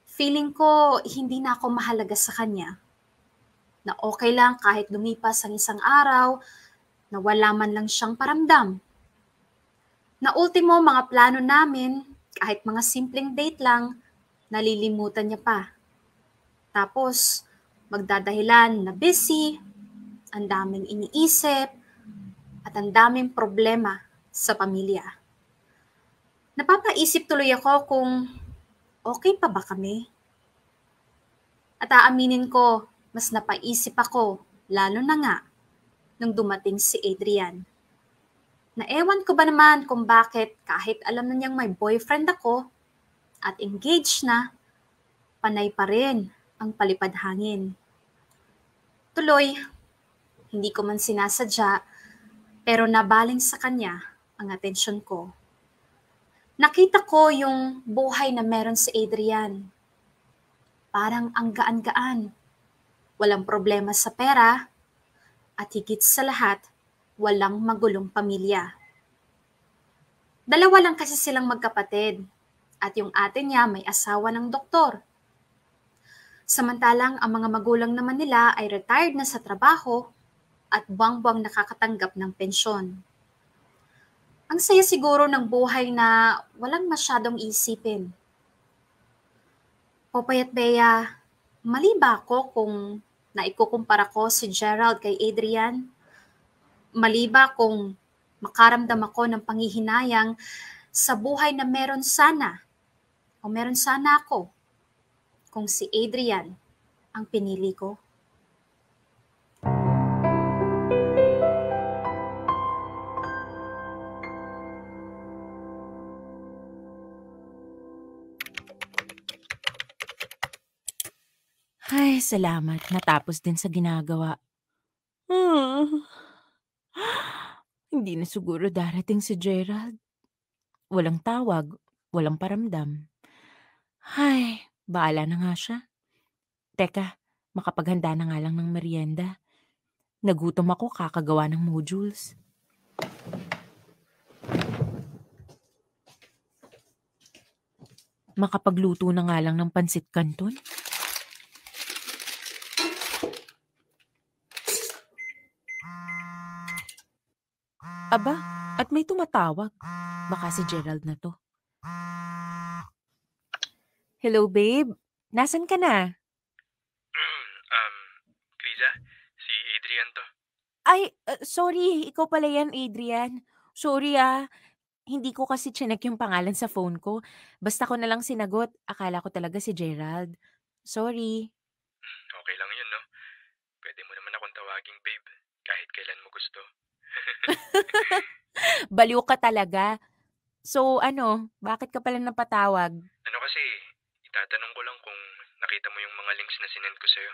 Speaker 3: feeling ko hindi na ako mahalaga sa kanya. Na okay lang kahit lumipas ang isang araw, na wala man lang siyang paramdam. Na ultimo mga plano namin, kahit mga simpleng date lang, nalilimutan niya pa. Tapos, magdadahilan na busy, ang daming iniisip, at ang daming problema sa pamilya. Napapaisip tuloy ako kung okay pa ba kami? At aaminin ko, mas napaisip ako, lalo na nga, nung dumating si Adrian. Na ewan ko ba naman kung bakit kahit alam na niyang may boyfriend ako at engaged na, panay pa rin ang palipad hangin. Tuloy, hindi ko man sinasadya, pero nabaling sa kanya ang atensyon ko. Nakita ko yung buhay na meron si Adrian. Parang ang gaan-gaan. Walang problema sa pera at higit sa lahat, walang magulong pamilya. Dalawa lang kasi silang magkapatid at yung ate niya may asawa ng doktor. Samantalang ang mga magulang naman nila ay retired na sa trabaho at buwang-buwang nakakatanggap ng pensyon. Ang saya siguro ng buhay na walang masyadong isipin. Popoy at Bea, mali ba ako kung naikukumpara ko si Gerald kay Adrian? Mali ba kung makaramdam ako ng panghihinayang sa buhay na meron sana ako kung si Adrian ang pinili ko?
Speaker 1: Ay, salamat. Natapos din sa ginagawa. Hindi na siguro darating si Gerald. Walang tawag, walang paramdam. Ay, bahala na nga siya. Teka, makapaghanda na nga lang ng merienda. Nagutom ako kakagawa ng modules. Makapagluto na nga lang ng pansit canton. Aba, at may tumatawag. Baka si Gerald na to. Hello, babe. Nasaan ka na?
Speaker 9: Kriza, si Adrian to.
Speaker 1: Ay, sorry. Ikaw pala yan, Adrian. Sorry Hindi ko kasi chinek yung pangalan sa phone ko. Basta ko na lang sinagot. Akala ko talaga si Gerald. Sorry.
Speaker 9: Okay lang yun, no? Pwede mo naman akong tawaging babe, kahit kailan mo gusto.
Speaker 1: Baliw ka talaga. So, bakit ka pala napatawag?
Speaker 9: Ano kasi, itatanong ko lang kung nakita mo yung mga links na sinend ko sa'yo.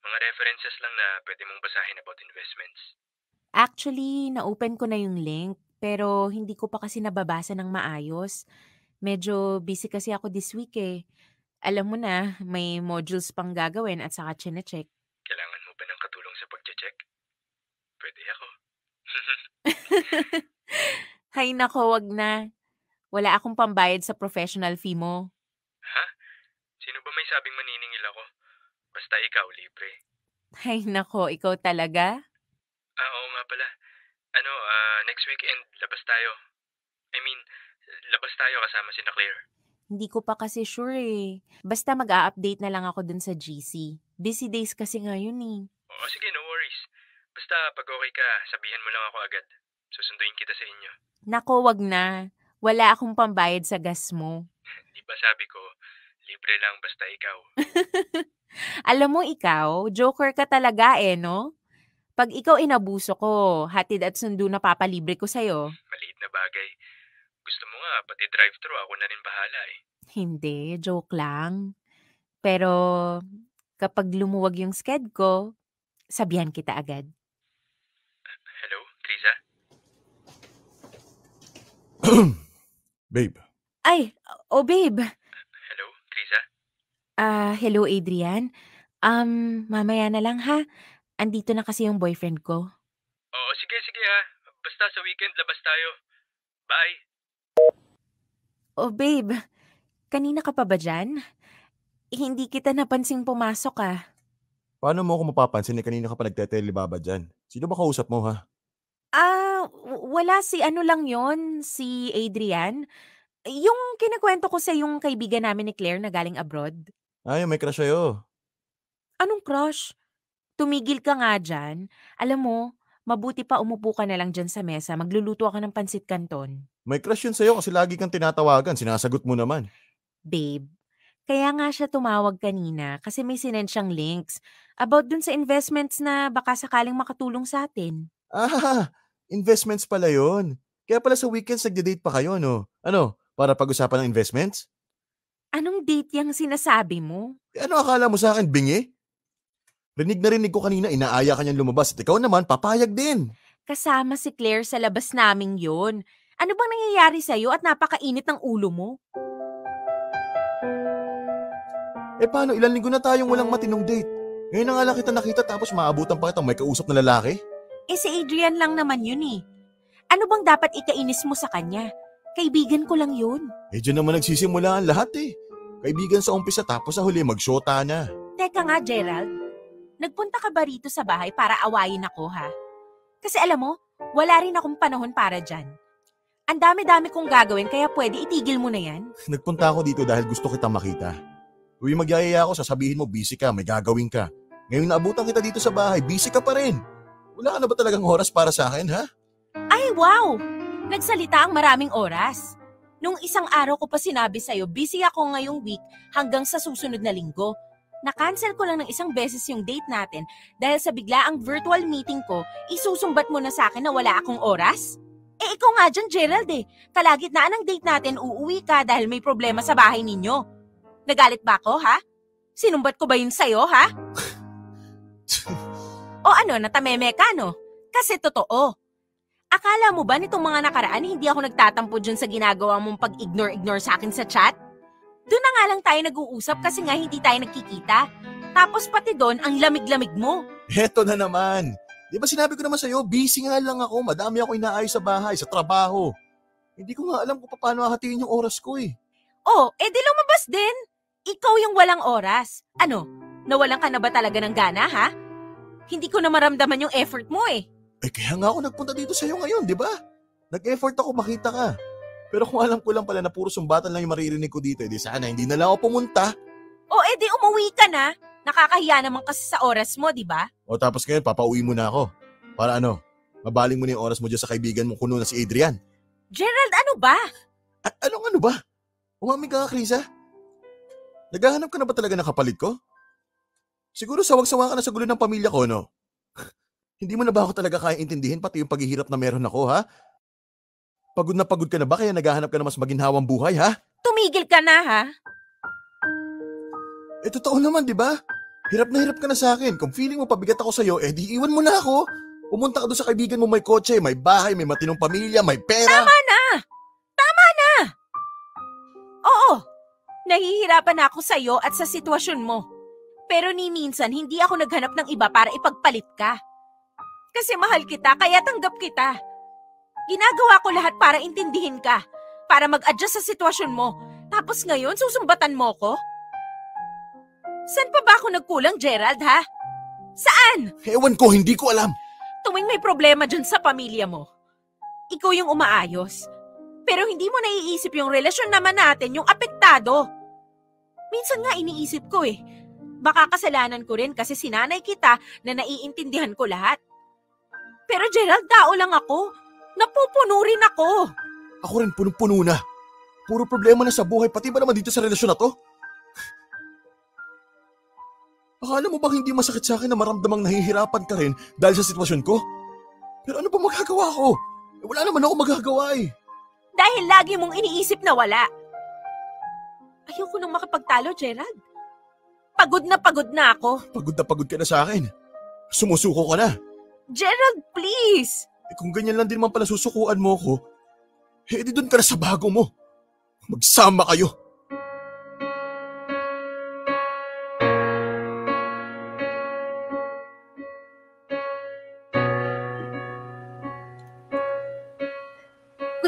Speaker 9: Mga references lang na pwede mong basahin about investments.
Speaker 1: Actually, na-open ko na yung link, pero hindi ko pa kasi nababasa ng maayos. Medyo busy kasi ako this week eh. Alam mo na, may modules pang gagawin at saka chinecheck.
Speaker 9: Kailangan mo ba ng katulong sa pag-check? Pwede ako.
Speaker 1: Hay nako, wag na. Wala akong pambayad sa professional fee mo.
Speaker 9: Ha? Sino ba may sabing maniningil ako? Basta ikaw, libre.
Speaker 1: Hay nako, ikaw talaga?
Speaker 9: Oo nga pala. Next weekend, labas tayo. Labas tayo kasama si Claire.
Speaker 1: Hindi ko pa kasi sure eh. Basta mag-a-update na lang ako dun sa GC. Busy days kasi ngayon eh.
Speaker 9: Oo, sige, no worries. Basta pag okay ka, sabihan mo lang ako agad. Susunduin kita sa inyo.
Speaker 1: Nako, wag na. Wala akong pambayad sa gas mo.
Speaker 9: Di ba sabi ko, libre lang basta ikaw.
Speaker 1: Alam mo ikaw, joker ka talaga no? Pag ikaw inabuso ko, hatid at sundo na papalibre ko sa'yo.
Speaker 9: Maliit na bagay. Gusto mo nga, pati drive-thru ako na rin bahala eh.
Speaker 1: Hindi, joke lang. Pero kapag lumuwag yung sked ko, sabihan kita agad.
Speaker 9: Hello, Kriza?
Speaker 2: Babe.
Speaker 1: Ay, babe.
Speaker 9: Hello, Kriza?
Speaker 1: Hello Adrian. Mamaya na lang ha. Andito na kasi yung boyfriend ko.
Speaker 9: Oo, sige ha. Basta sa weekend labas tayo. Bye.
Speaker 1: Oh babe, kanina ka pa ba dyan? Hindi kita napansing pumasok ah.
Speaker 2: Paano mo ako mapapansin na kanina ka pa nagtetelebaba dyan? Sino ba kausap mo, ha?
Speaker 1: Wala, si ano lang yon, si Adrian. Yung kinikwento ko sa yung kaibigan namin ni Claire na galing abroad.
Speaker 2: Ay, may crush sa'yo.
Speaker 1: Anong crush? Tumigil ka nga dyan. Alam mo, mabuti pa umupo ka na lang dyan sa mesa. Magluluto ako ng pansit canton.
Speaker 2: May crush yun sa'yo kasi lagi kang tinatawagan. Sinasagot mo naman.
Speaker 1: Babe, kaya nga siya tumawag kanina kasi may sinend siyang links about dun sa investments na baka sakaling makatulong sa atin.
Speaker 2: Investments pala yun. Kaya pala sa weekends nagde-date pa kayo, no? Ano, para pag-usapan ng investments?
Speaker 1: Anong date yung sinasabi mo?
Speaker 2: Ano akala mo sa akin, bingi? Rinig ko kanina, inaaya ka niyang lumabas at ikaw naman, papayag din.
Speaker 1: Kasama si Claire sa labas naming yun. Ano bang nangyayari sa'yo at napakainit ng ulo mo?
Speaker 2: Paano, ilang linggo na tayong walang matinong date? Ngayon na nga lang kita nakita tapos maabutan pa kita may kausap na lalaki?
Speaker 1: Si Adrian lang naman yun eh. Ano bang dapat ikainis mo sa kanya? Kaibigan ko lang yun.
Speaker 2: Diyan naman nagsisimula ang lahat eh. Kaibigan sa umpisa tapos sa huli magsyota na.
Speaker 1: Teka nga, Gerald. Nagpunta ka ba rito sa bahay para awayin ako, ha? Kasi alam mo, wala rin akong panahon para dyan. Ang dami-dami kong gagawin kaya pwede itigil mo na yan.
Speaker 2: Nagpunta ako dito dahil gusto kitang makita. Uy, magyayaya ako, sasabihin mo busy ka, may gagawin ka. Ngayon naabutan kita dito sa bahay, busy ka pa rin. Wala ka na ba talagang oras para sa akin, ha?
Speaker 1: Ay, wow! Nagsalita ang maraming oras. Nung isang araw ko pa sinabi sa'yo, busy ako ngayong week hanggang sa susunod na linggo. Na-cancel ko lang ng isang beses yung date natin dahil sa biglaang virtual meeting ko, isusumbat mo na sa akin na wala akong oras? Ikaw nga dyan, Gerald eh. Kalagitnaan ng date natin, uuwi ka dahil may problema sa bahay ninyo. Nagalit ba ako, ha? Sinumbat ko ba yun sa'yo, ha? O ano, natameme ka, no? Kasi totoo. Akala mo ba nitong mga nakaraan hindi ako nagtatampo dyan sa ginagawa mong pag-ignore sa akin sa chat? Doon na nga lang tayo nag-uusap kasi nga hindi tayo nagkikita. Tapos pati doon, ang lamig-lamig mo.
Speaker 2: Heto na naman. Di ba sinabi ko naman sa'yo, busy nga lang ako. Madami ako inaayos sa bahay, sa trabaho. Hindi ko nga alam kung paano hahatiin yung oras ko eh.
Speaker 1: Di lumabas din. Ikaw yung walang oras. Ano, nawalan ka na ba talaga ng gana, ha? Hindi ko na maramdaman yung effort mo eh.
Speaker 2: Kaya nga ako nagpunta dito sa'yo ngayon, di ba? Nag-effort ako makita ka. Pero kung alam ko lang pala na puro sumbatan lang yung maririnig ko dito, di sana hindi na lang ako pumunta.
Speaker 1: Di umuwi ka na. Nakakahiya naman kasi sa oras mo, di ba?
Speaker 2: Tapos ngayon, papauwi mo na ako. Para ano, mabaling mo na yung oras mo dyan sa kaibigan mong kuno na si Adrian.
Speaker 1: Gerald, ano ba?
Speaker 2: Anong ano ba? Umamig ka nga, Krisa. Naghahanap ka na ba talaga ng kapalit ko? Siguro sawag-sawa ka na sa gulo ng pamilya ko, no? Hindi mo na ba ako talaga kaya intindihin pati yung paghihirap na meron ako, ha? Pagod na pagod ka na ba kaya naghahanap ka na mas maginhawang buhay, ha?
Speaker 1: Tumigil ka na, ha?
Speaker 2: Totoo naman, di ba? Hirap na hirap ka na sa akin. Kung feeling mo pabigat ako sa'yo, di iwan mo na ako. Pumunta ka doon sa kaibigan mo may kotse, may bahay, may matinong pamilya, may pera.
Speaker 1: Tama na! Tama na! Oo, nahihirapan na ako sa'yo at sa sitwasyon mo. Pero ni minsan, hindi ako naghanap ng iba para ipagpalit ka. Kasi mahal kita, kaya tanggap kita. Ginagawa ko lahat para intindihin ka, para mag-adjust sa sitwasyon mo. Tapos ngayon, susumbatan mo ko? Saan pa ba ako nagkulang, Gerald, ha? Saan?
Speaker 2: Ewan ko, hindi ko alam.
Speaker 1: Tuwing may problema dyan sa pamilya mo, ikaw yung umaayos. Pero hindi mo naiisip yung relasyon naman natin, yung apektado. Minsan nga iniisip ko baka kasalanan ko rin kasi sinanay kita na naiintindihan ko lahat. Pero Gerald, tao lang ako. Napupuno rin ako.
Speaker 2: Ako rin punong-puno na. Puro problema na sa buhay, pati ba naman dito sa relasyon na to? Akala mo bang hindi masakit sa akin na maramdamang nahihirapan ka rin dahil sa sitwasyon ko? Pero ano ba magagawa ko? Wala naman ako magagawa
Speaker 1: Dahil lagi mong iniisip na wala. Ayoko nang makapagtalo, Gerald. Pagod na ako.
Speaker 2: Pagod na pagod ka na sa akin. Sumusuko ka na.
Speaker 1: Gerald, please!
Speaker 2: Kung ganyan lang din man pala susukuan mo ko, di doon ka na sa bago mo. Magsama kayo.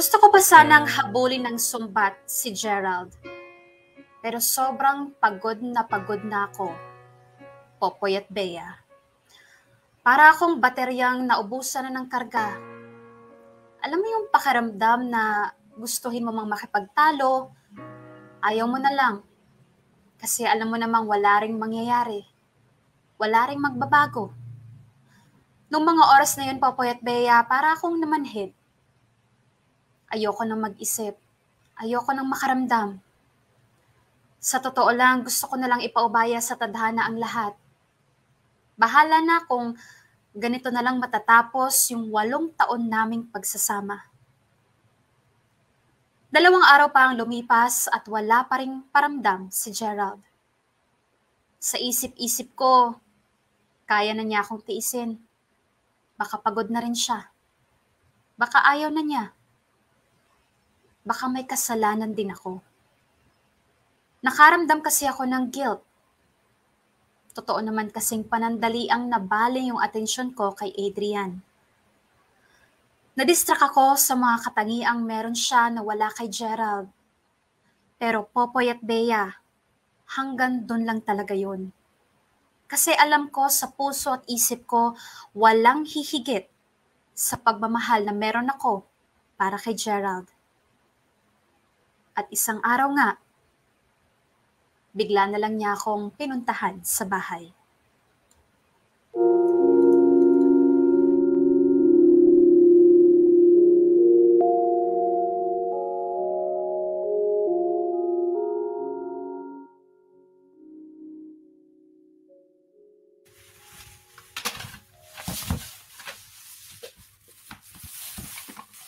Speaker 3: Gusto ko pa sanang habulin ng sumbat si Gerald. Pero sobrang pagod na ako, Popoy at Bea. Para akong bateryang naubusan na ng karga. Alam mo yung pakiramdam na gustuhin mo mang makipagtalo, ayaw mo na lang. Kasi alam mo namang wala ring mangyayari. Wala ring magbabago. Nung mga oras na yun, Popoy at Bea, para akong namanhid. Ayoko nang mag-isip. Ayoko nang makaramdam. Sa totoo lang, gusto ko na lang ipaubaya sa tadhana ang lahat. Bahala na kung ganito na lang matatapos yung 8 taon naming pagsasama. 2 araw pa ang lumipas at wala pa ring paramdam si Gerald. Sa isip-isip ko, kaya na niya akong tiisin. Baka pagod na rin siya. Baka ayaw na niya. Baka may kasalanan din ako. Nakaramdam kasi ako ng guilt. Totoo naman kasing panandaliang nabali yung atensyon ko kay Adrian. Nadistract ako sa mga katangiang meron siya na wala kay Gerald. Pero Popoy at Bea, hanggang dun lang talaga yun. Kasi alam ko sa puso at isip ko, walang hihigit sa pagmamahal na meron ako para kay Gerald. At isang araw nga, bigla na lang niya akong pinuntahan sa bahay.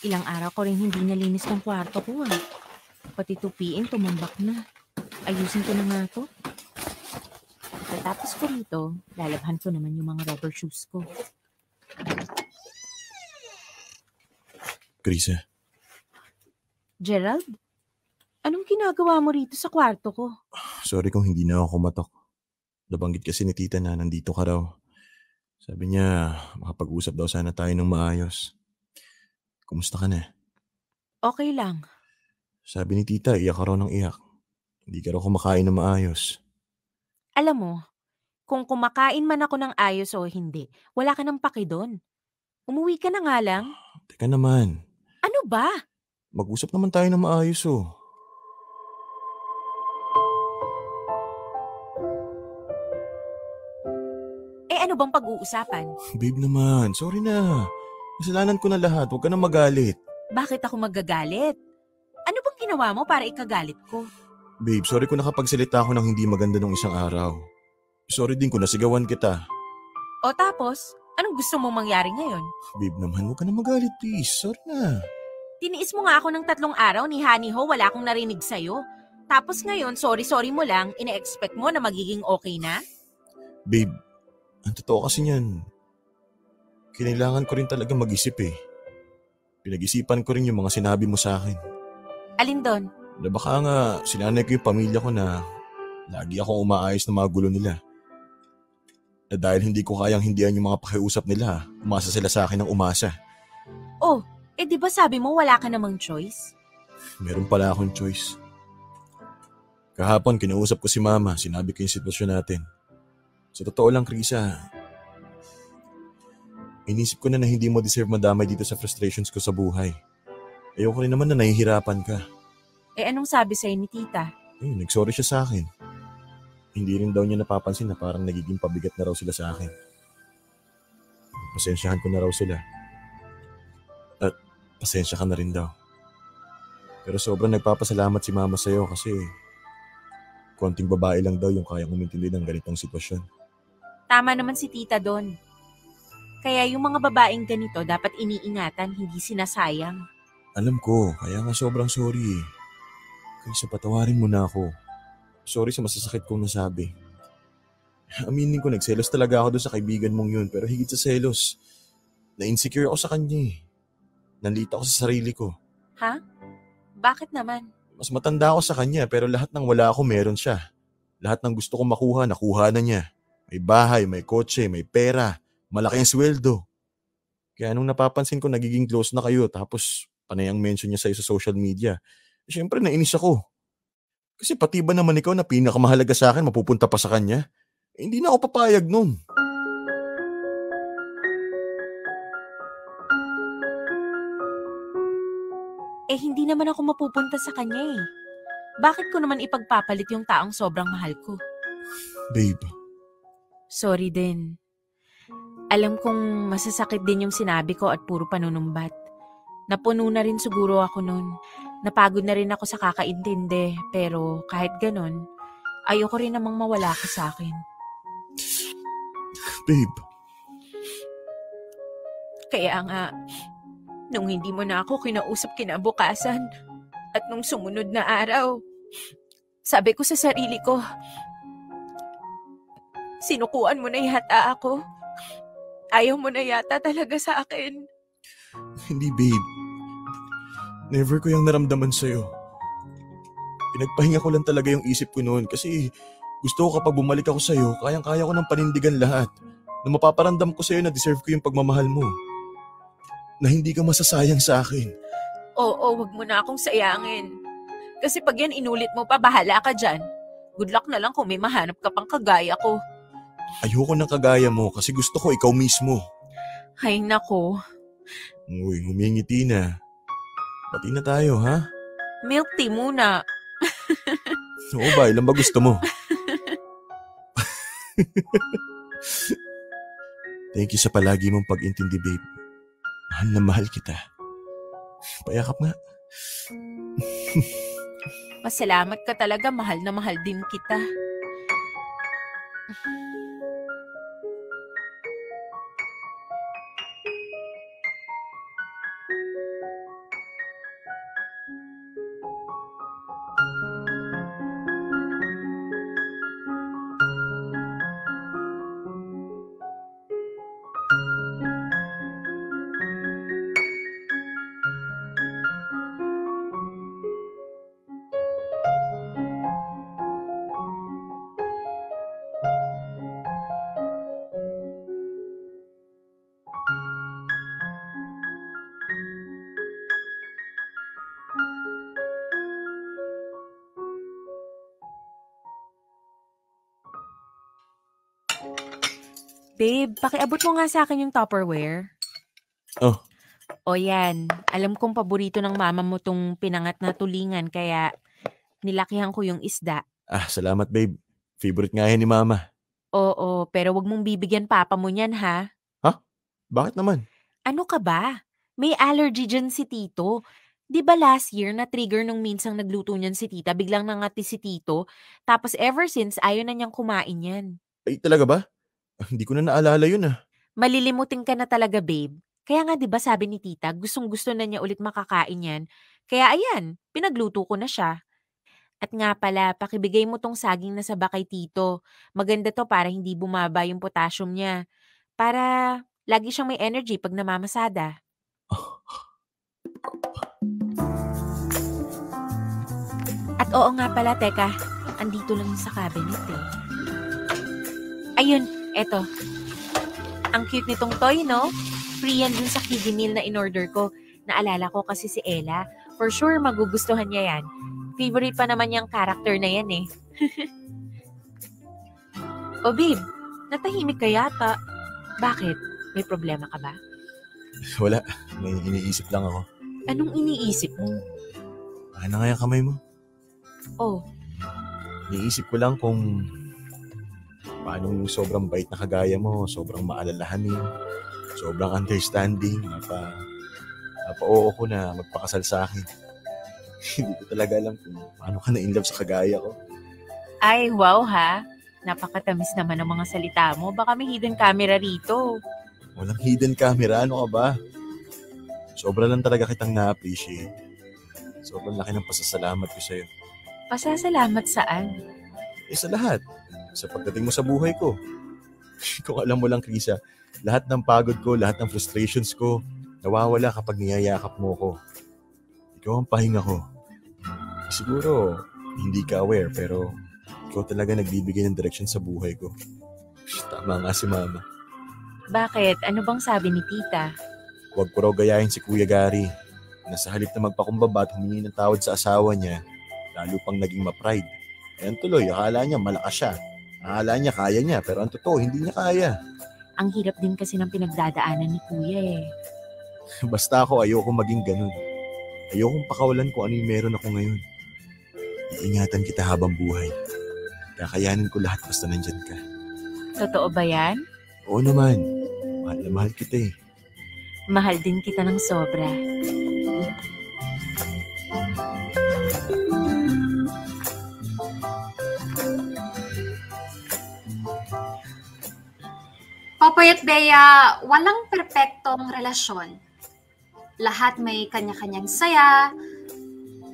Speaker 1: Ilang araw ko rin hindi nalinis ng kwarto ko Pati tupiin, tumambak na. Ayusin ko na nga to. Pagkatapos ko rito, lalabhan ko naman yung mga rubber shoes ko.
Speaker 2: Krisa.
Speaker 1: Gerald? Anong ginagawa mo rito sa kwarto ko?
Speaker 2: Sorry kung hindi na ako kumatok. Nabanggit kasi ni tita na nandito ka raw. Sabi niya, makapag-usap daw sana tayo ng maayos. Kumusta ka na?
Speaker 1: Okay lang.
Speaker 2: Sabi ni tita, iyak ka raw ng iyak. Hindi ka raw kumakain na maayos.
Speaker 1: Alam mo, kung kumakain man ako ng ayos o hindi, wala ka nang paki doon. Umuwi ka na nga lang.
Speaker 2: Teka naman.
Speaker 1: Ano ba?
Speaker 2: Mag-usap naman tayo ng maayos
Speaker 1: Ano bang pag-uusapan?
Speaker 2: Babe naman, sorry na. Kasalanan ko na lahat, huwag ka na magalit.
Speaker 1: Bakit ako magagalit? Ano bang ginawa mo para ikagalit ko?
Speaker 2: Babe, sorry kung nakapagsalita ako ng hindi maganda nung isang araw. Sorry din kung nasigawan kita.
Speaker 1: O tapos, anong gusto mong mangyari ngayon?
Speaker 2: Babe naman, huwag ka na magalit please. Sorry na.
Speaker 1: Tiniis mo nga ako ng 3 araw ni Honey Ho, wala akong narinig sa'yo. Tapos ngayon, sorry mo lang, ina-expect mo na magiging okay na?
Speaker 2: Babe, ang totoo kasi niyan, kailangan ko rin talaga mag-isip Pinag-isipan ko rin yung mga sinabi mo sa akin.
Speaker 1: Alin doon?
Speaker 2: Na baka nga sinanay ko yung pamilya ko na lagi akong umaayos ng mga gulo nila. Na dahil hindi ko kayang hindihan yung mga pakiusap nila, umasa sila sa akin ng umasa.
Speaker 1: Oh, di ba sabi mo wala ka namang choice?
Speaker 2: Meron pala akong choice. Kahapon kinausap ko si Mama, sinabi ko yung sitwasyon natin. Sa totoo lang, Krisa, inisip ko na hindi mo deserve madamay dito sa frustrations ko sa buhay. Ayoko rin naman na nahihirapan ka.
Speaker 1: Anong sabi sa'yo ni tita?
Speaker 2: Nagsorry siya sa akin. Hindi rin daw niya napapansin na parang nagiging pabigat na raw sila sa akin. Pasensyahan ko na raw sila. At pasensya ka na rin daw. Pero sobrang nagpapasalamat si Mama sa'yo kasi konting babae lang daw yung kayang umintindi ng ganitong sitwasyon.
Speaker 1: Tama naman si tita doon. Kaya yung mga babaeng ganito dapat iniingatan, hindi sinasayang.
Speaker 2: Alam ko, kaya nga sobrang sorry. Kaysa patawarin mo na ako. Sorry sa masasakit kong nasabi. Aminin ko, nagselos talaga ako doon sa kaibigan mong yun. Pero higit sa selos, na-insecure ako sa kanya Nandito ako sa sarili ko.
Speaker 1: Ha? Bakit naman?
Speaker 2: Mas matanda ako sa kanya pero lahat ng wala ako meron siya. Lahat ng gusto kong makuha, nakuha na niya. May bahay, may kotse, may pera, malaki ang sweldo. Kaya nung napapansin ko nagiging close na kayo tapos Panay ang mention niya sa'yo sa social media. Siyempre, nainis ako. Kasi pati ba naman ikaw na pinakamahalaga sa akin, mapupunta pa sa kanya? Hindi na ako papayag nun.
Speaker 1: Hindi naman ako mapupunta sa kanya eh. Bakit ko naman ipagpapalit yung taong sobrang mahal ko?
Speaker 2: Babe.
Speaker 1: Sorry din. Alam kong masasakit din yung sinabi ko at puro panunumbat. Napuno na rin siguro ako nun. Napagod na rin ako sa kakaintindi. Pero kahit ganun, ayoko rin namang mawala ka sa akin.
Speaker 2: Babe.
Speaker 1: Kaya nga, nung hindi mo na ako kinausap kinabukasan at nung sumunod na araw, sabi ko sa sarili ko, sinukuan mo na yata ako. Ayaw mo na yata talaga sa akin.
Speaker 2: Hindi, babe. Never ko yung naramdaman sa'yo. Pinagpahinga ko lang talaga yung isip ko noon kasi gusto ko kapag bumalik ako sa'yo, kayang-kaya ko ng panindigan lahat na mapaparamdam ko sa'yo na deserve ko yung pagmamahal mo. Na hindi ka masasayang sa akin.
Speaker 1: Oo, wag mo na akong sayangin. Kasi pag yan inulit mo pa, bahala ka dyan. Good luck na lang kung may mahanap ka pang kagaya ko.
Speaker 2: Ayoko ng kagaya mo kasi gusto ko ikaw mismo.
Speaker 1: Ay nako.
Speaker 2: Uy, humingiti na. Pati na tayo, ha?
Speaker 1: Milk tea muna.
Speaker 2: Oo ba? Ilan ba gusto mo? Thank you sa palagi mong pag-intindi, babe. Mahal na mahal kita. Payakap nga.
Speaker 1: Pasalamat ka talaga, mahal na mahal din kita. Babe, pakiabot mo nga sa akin yung Tupperware.
Speaker 2: Oh.
Speaker 1: O yan, alam kong paborito ng mama mo tong pinangat na tulingan kaya nilakihan ko yung isda.
Speaker 2: Salamat, babe. Favorite nga yan ni mama.
Speaker 1: Oo, pero wag mong bibigyan papa mo niyan ha.
Speaker 2: Ha? Bakit naman?
Speaker 1: Ano ka ba? May allergy dyan si Tito. Di ba last year na-trigger nung minsang nagluto niyan si Tita, biglang nangati si Tito, tapos ever since ayaw na niyang kumain yan.
Speaker 2: Ay, talaga ba? Hindi ko na naalala yun
Speaker 1: Malilimutin ka na talaga, babe. Kaya nga 'di ba sabi ni Tita, gustong-gusto na niya ulit makakain yan. Kaya ayan, pinagluto ko na siya. At nga pala, pakibigay mo tong saging na saba kay Tito. Maganda to para hindi bumaba yung potassium niya. Para lagi siyang may energy pag namamasada. At oo nga pala, teka, andito lang sa cabinet eh. Ayun, eto. Ang cute nitong toy, no? Free yan dun sa kiddie meal na in-order ko. Naalala ko kasi si Ella. For sure, magugustuhan niya yan. Favorite pa naman niyang character na yan eh. O babe, natahimik ka yata. Bakit? May problema ka ba?
Speaker 2: Wala. May iniisip lang ako.
Speaker 1: Anong iniisip mo?
Speaker 2: Ano nga yung kamay mo?
Speaker 1: Oh,
Speaker 2: Iniisip ko lang kung paano yung sobrang bait na kagaya mo, sobrang maalalahanin, sobrang understanding, mapa-oo ko na magpakasal sa akin. Hindi ko talaga alam kung paano ka na-inlove sa kagaya ko.
Speaker 1: ay wow ha. Napakatamis naman ang mga salita mo. Baka may hidden camera rito.
Speaker 2: Walang hidden camera, ano ka ba? Sobra lang talaga kitang na-appreciate. Sobrang laki ng pasasalamat ko sa'yo.
Speaker 1: Pasasalamat saan?
Speaker 2: Sa lahat. Sa pagdating mo sa buhay ko. Kung alam mo lang, Krisa, lahat ng pagod ko, lahat ng frustrations ko, nawawala kapag niyayakap mo ko. Ikaw ang pahinga ko. Siguro, hindi ka aware, pero ikaw talaga nagbibigay ng direction sa buhay ko. Tama nga si Mama.
Speaker 1: Bakit? Ano bang sabi ni Tita?
Speaker 2: Huwag ko raw gayahin si Kuya Gary. na sa halip na magpakumbaba at humingi ng tawad sa asawa niya, lalo pang naging ma-pride. Ayan tuloy, akala niya malakas siya. Akala niya kaya niya, pero ang totoo, hindi niya kaya.
Speaker 1: Ang hirap din kasi ng pinagdadaanan ni Kuya eh.
Speaker 2: Basta ako, ayoko maging ganun. Ayokong pakawalan kung ano yung meron ako ngayon. Iingatan kita habang buhay. Kakayanin ko lahat basta nandyan ka.
Speaker 1: Totoo ba yan?
Speaker 2: Oo naman. Mahal na mahal kita eh.
Speaker 1: Mahal din kita ng sobra.
Speaker 3: Popoy at Bea, walang perpektong relasyon. Lahat may kanya-kanyang saya,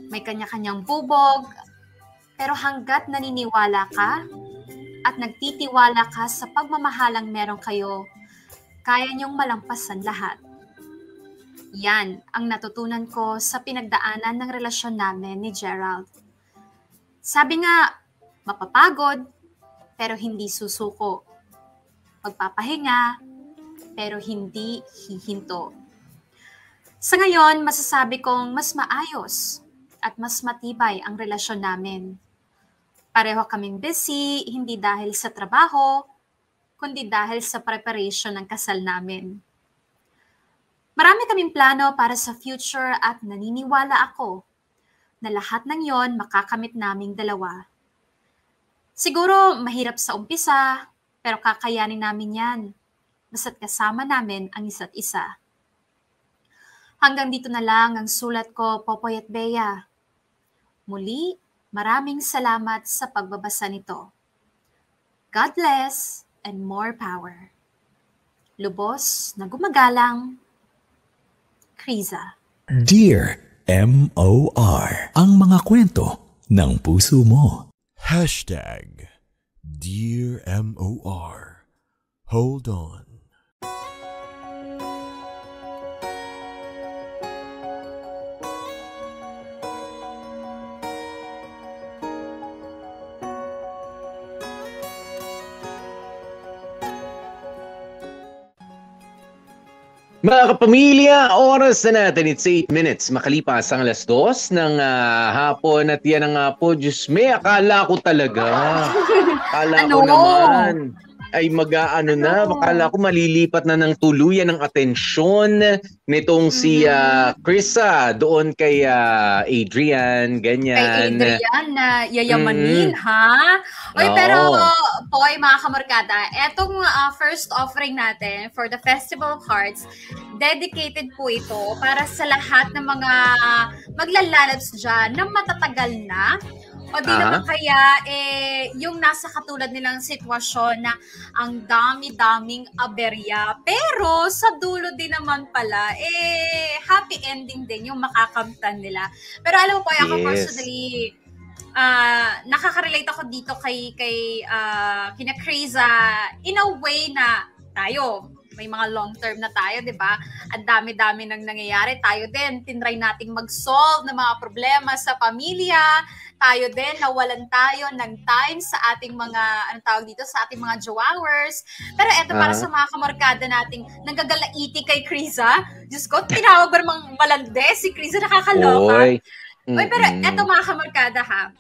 Speaker 3: may kanya-kanyang bubog, pero hanggat naniniwala ka at nagtitiwala ka sa pagmamahalang meron kayo, kaya niyong malampasan lahat. Yan ang natutunan ko sa pinagdaanan ng relasyon namin ni Gerald. Sabi nga, mapapagod, pero hindi susuko. Magpapahinga, pero hindi hihinto. Sa ngayon, masasabi kong mas maayos at mas matibay ang relasyon namin. Pareho kaming busy, hindi dahil sa trabaho, kundi dahil sa preparation ng kasal namin. Marami kaming plano para sa future at naniniwala ako na lahat ng yon makakamit naming dalawa. Siguro mahirap sa umpisa, pero kakayanin namin yan. Basta't kasama namin ang isa't isa. Hanggang dito na lang ang sulat ko, Popoy at Bea. Muli, maraming salamat sa pagbabasa nito. God bless and more power. Lubos na gumagalang, Criza.
Speaker 8: Dear M.O.R. Ang mga kwento ng puso mo.
Speaker 2: Dear M.O.R. Hold on.
Speaker 11: Mga kapamilya, oras na natin. It's 8 minutes. Makalipas ang 2:00 ng hapon at yan ang po, Diyos me, akala ko talaga. Akala ko naman ay mag-aano na. Akala ko malilipat na ng tuluyan ng atensyon nitong si Krisa doon kay Adrian, ganyan.
Speaker 3: Kay Adrian na yayamanin, ha? Oy, pero, Poy, mga kamarkada, etong first offering natin for the Festival of Hearts, dedicated po ito para sa lahat ng mga maglalabs dyan na matatagal na. O di naman kaya, yung nasa katulad nilang sitwasyon na ang dami-daming aberya. Pero sa dulo din naman pala, happy ending din yung makakamtan nila. Pero alam mo po, ako personally, nakaka-relate ako dito kina Criza in a way na tayo, may mga long term na tayo, di ba? Ang dami-dami nang nangyayari. Tayo din, tinry nating mag-solve ng mga problema sa pamilya. Tayo din, nawalan tayo ng time sa ating mga, sa ating mga jowawers. Pero eto, para sa mga kamarkada nating nanggagalaiti kay Criza, Diyos ko, tinawag ba namang malande si Criza, nakakaloka. Oy, pero eto mga kamarkada ha,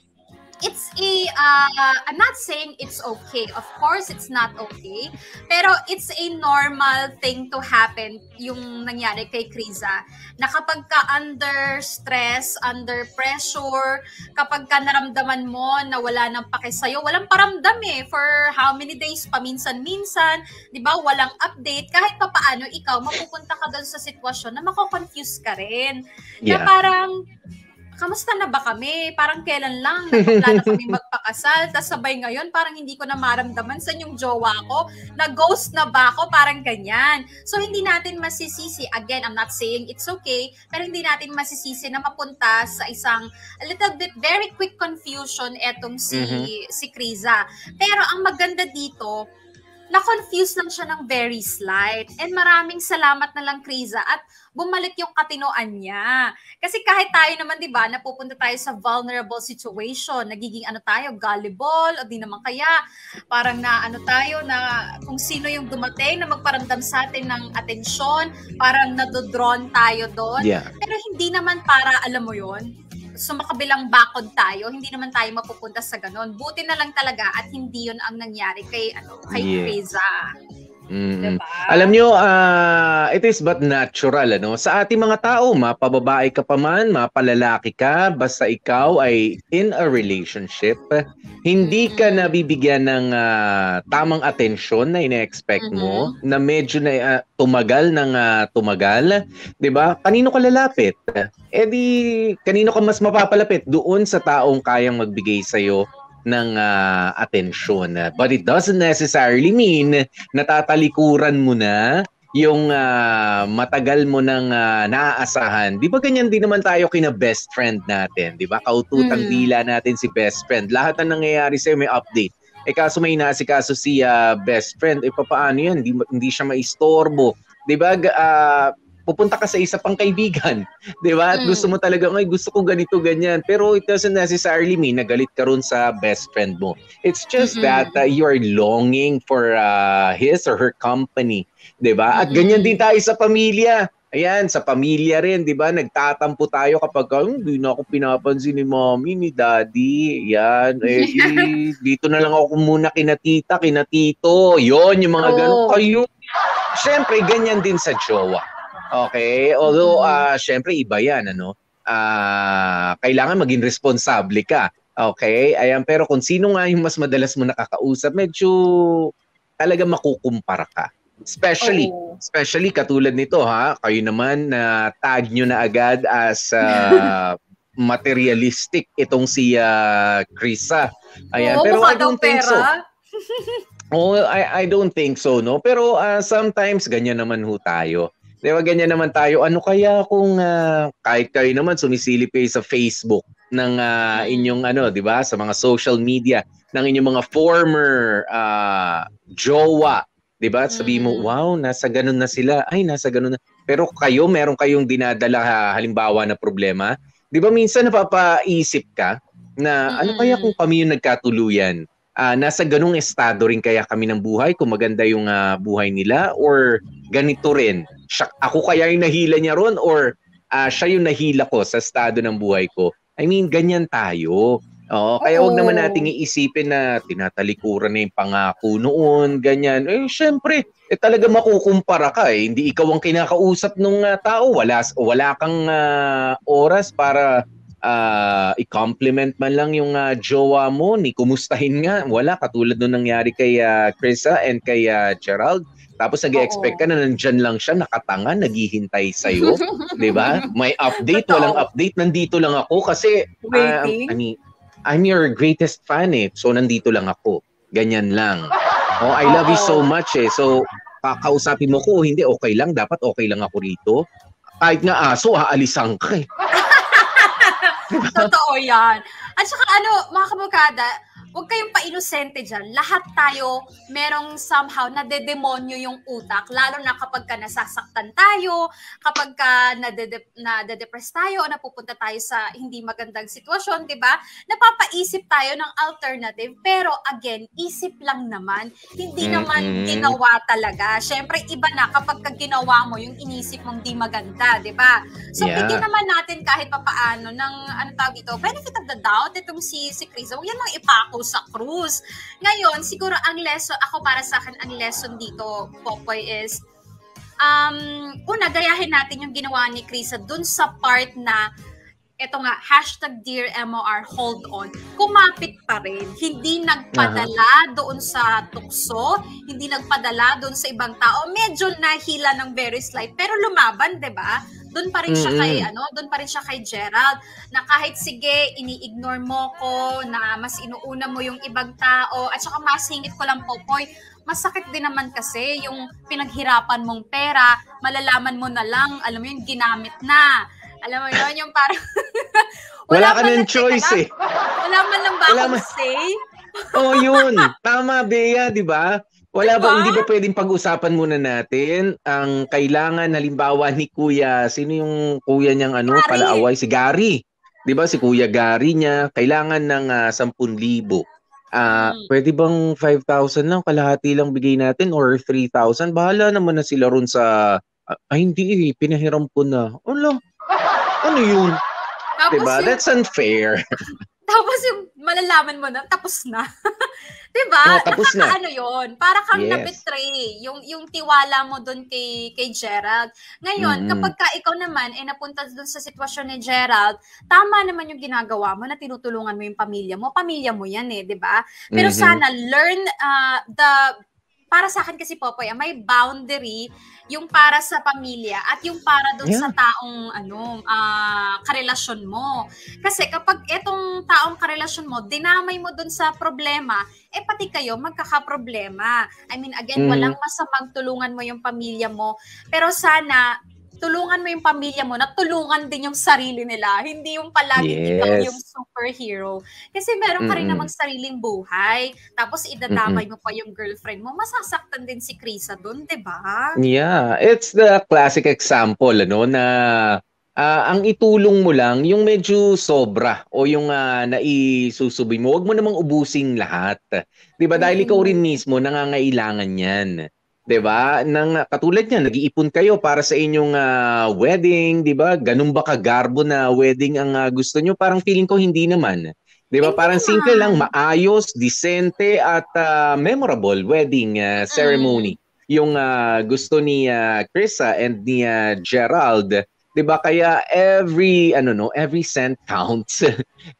Speaker 3: it's I'm not saying it's okay. Of course, it's not okay. Pero it's a normal thing to happen yung nangyari kay Criza. Na kapag ka under stress, under pressure, kapag ka naramdaman mo na wala nang pake sa'yo, walang paramdam for how many days, paminsan-minsan, di ba, walang update, kahit papaano ikaw, mapupunta ka doon sa sitwasyon na mako-confuse ka rin. Na parang, kamusta na ba kami? Parang kailan lang nagpaplano kami magpakasal, tas sabay ngayon parang hindi ko na maramdaman sa yung jowa ko, na-ghost na ba ako? Parang ganyan. So hindi natin masisisi, again, I'm not saying it's okay, pero hindi natin masisisi na mapunta sa isang a little bit very quick confusion etong si Criza. Pero ang maganda dito, na-confuse lang siya ng very slight. And maraming salamat na lang, Kriza, at bumalik yung katinoan niya. Kasi kahit tayo naman, di ba, napupunta tayo sa vulnerable situation, nagiging tayo, gullible, o di naman kaya, parang tayo, na kung sino yung dumating na magparamdam sa atin ng atensyon, parang nadodrawn tayo doon.
Speaker 11: Yeah.
Speaker 3: Pero hindi naman para, alam mo yun, sumakabilang bakod tayo, hindi naman tayo mapupunta sa ganon. Buti na lang talaga at hindi yun ang nangyari kay Kriza. Diba?
Speaker 11: Alam nyo, it is but natural, sa ating mga tao, mapababae ka pa man, mapalalaki ka, basta ikaw ay in a relationship, hindi ka nabibigyan ng tamang atensyon na ina-expect mo, na medyo na tumagal ng tumagal, 'di ba? Kanino ka lalapit? Kanino ka mas mapapalapit? Doon sa taong kayang magbigay sa'yo ng atensyon. But it doesn't necessarily mean natatalikuran mo na yung matagal mo nang naaasahan. Di ba ganyan din naman tayo kina best friend natin? Di ba? Kaututang dila natin si best friend. Lahat na nangyayari sa'yo may update. Kaso may inaasikaso si best friend. Paano yan? Hindi siya maistorbo. Di ba? Pupunta ka sa isa pang kaibigan, di ba? At gusto mo talaga, gusto ko ganito, ganyan. Pero it doesn't necessarily mean na galit ka ron sa best friend mo. It's just that you are longing for his or her company, di ba? At ganyan din tayo sa pamilya. Ayan, sa pamilya rin, di ba? Nagtatampo tayo kapag hindi na ako pinapansin ni mommy, ni daddy. Yan, dito na lang ako muna kina tita, kina tito. Yon, yung mga ganun. Kayo. Siyempre, ganyan din sa jowa. Okay, although syempre iba 'yan, kailangan maging responsable ka. Okay? Ayan, pero kung sino nga yung mas madalas mo nakakausap, medyo talaga makukumpara ka. Especially katulad nito, kayo naman na tag nyo na agad as materialistic itong si Kriza. Ayan, pero I don't think so. I don't think so, no? Pero sometimes ganyan naman ho tayo. Di ba, ganyan naman tayo. Ano kaya kung kahit kayo naman sumisilip kayo sa Facebook ng inyong di ba, sa mga social media ng inyong mga former jowa, di ba? Sabihin mo, wow, nasa ganun na sila. Ay, nasa ganun na. Pero kayo, meron kayong dinadala halimbawa na problema. Di ba minsan napapaisip ka na ano kaya kung kami yung nagkatuluyan? Nasa ganung estado rin kaya kami ng buhay, kung maganda yung buhay nila, or ganito rin? Ako kaya yung nahila niya ron, or siya yung nahila ko sa estado ng buhay ko? I mean, ganyan tayo. Kaya huwag naman nating iisipin na tinatalikuran na yung pangako noon, ganyan. Syempre, talaga makukumpara ka. Hindi ikaw ang kinakausap ng tao. Wala kang oras para i-compliment man lang yung jowa mo, ni kumustahin nga. Wala, katulad nung nangyari kay Kriza and kay Gerald. Tapos nag-expect ka na nandyan lang siya, nakatanga, naghihintay sa'yo. Diba? May update, walang update. Nandito lang ako kasi I'm your greatest fan So nandito lang ako. Ganyan lang. I love you so much So kakausapin mo ko, hindi, okay lang. Dapat okay lang ako rito. Kahit nga aso, aalisan ka
Speaker 3: Totoo yan. At saka mga kamukada, huwag kayong pa-inosente dyan. Lahat tayo merong somehow nadedemonyo yung utak, lalo na kapag ka nasasaktan tayo, kapag ka nade-depress tayo o napupunta tayo sa hindi magandang sitwasyon, di ba? Napapaisip tayo ng alternative, pero again, isip lang naman, hindi naman ginawa talaga. Siyempre, iba na kapag ka ginawa mo yung inisip mong di maganda, di ba? So, bigyan naman natin kahit papaano ng, benefit of the doubt, itong si Kriza, huwag yan lang ipako sa cruise. Ngayon, siguro ang lesson, ako para sa akin, ang lesson dito, Popoy, is una, gayahin natin yung ginawa ni Kriza dun sa part na eto nga, #DearMOR, hold on, kumapit pa rin. Hindi nagpadala doon sa tukso, hindi nagpadala doon sa ibang tao. Medyo nahila ng very slight, pero lumaban, 'di ba? Doon pa rin siya kay doon pa rin siya kay Gerald, na kahit sige ini-ignore mo ko, na mas inuuna mo yung ibang tao, at saka masingit ko lang, Popoy, masakit din naman kasi yung pinaghirapan mong pera, malalaman mo na lang, alam mo yun, ginamit na. Alam mo yun, yung parang
Speaker 11: wala ka ng choice
Speaker 3: Wala man lang ba akong say?
Speaker 11: Oh, yun. Tama, Bea, di ba? Wala ba,
Speaker 3: Diba?
Speaker 11: hindi ba pwedeng pag-usapan muna natin ang kailangan, halimbawa ni Kuya, sino yung kuya niyang
Speaker 3: Gary.
Speaker 11: palaaway? Si Gary. Di ba, si Kuya Gary niya, kailangan ng 10,000. Pwede bang 5,000 lang, kalahati lang bigay natin or 3,000? Bahala naman na sila ron sa, hindi pinahiram ko na. Ano yun?
Speaker 3: Tapos
Speaker 11: Diba?
Speaker 3: yung,
Speaker 11: That's unfair.
Speaker 3: tapos yung malalaman mo na, tapos na. Diba?
Speaker 11: Tapos na.
Speaker 3: Nakakaano yun? Para kang
Speaker 11: Yes.
Speaker 3: na-betray. Yung tiwala mo dun kay Gerald. Ngayon, kapag ka ikaw naman ay napunta dun sa sitwasyon ni Gerald, tama naman yung ginagawa mo na tinutulungan mo yung pamilya mo. Pamilya mo yan diba? Pero sana learn para sa akin kasi, Popoy, may boundary yung para sa pamilya at yung para doon sa taong karelasyon mo. Kasi kapag etong taong karelasyon mo, dinamay mo doon sa problema, pati kayo magkakaproblema. I mean, again, walang masamang tulungan mo yung pamilya mo. Pero sana, tulungan mo yung pamilya mo na tulungan din yung sarili nila. Hindi yung palaging ikaw yung superhero. Kasi meron ka rin namang sariling buhay. Tapos idadamay mo pa yung girlfriend mo. Masasaktan din si Krisa dun, diba?
Speaker 11: Yeah, it's the classic example, na ang itulong mo lang yung medyo sobra o yung naisusubi mo. Huwag mo namang ubusing lahat. 'Di ba? Dahil ikaw rin mismo nangangailangan 'yan. 'Di ba? Katulad niyan, nag-iipon kayo para sa inyong wedding, 'di ba? Ganun ba kagarbo na wedding ang gusto niyo? Parang feeling ko hindi naman. 'Di ba? Parang simple lang, maayos, decente at memorable wedding ceremony. Yung gusto ni Krisa and ni Gerald. 'Di ba? Kaya every cent counts.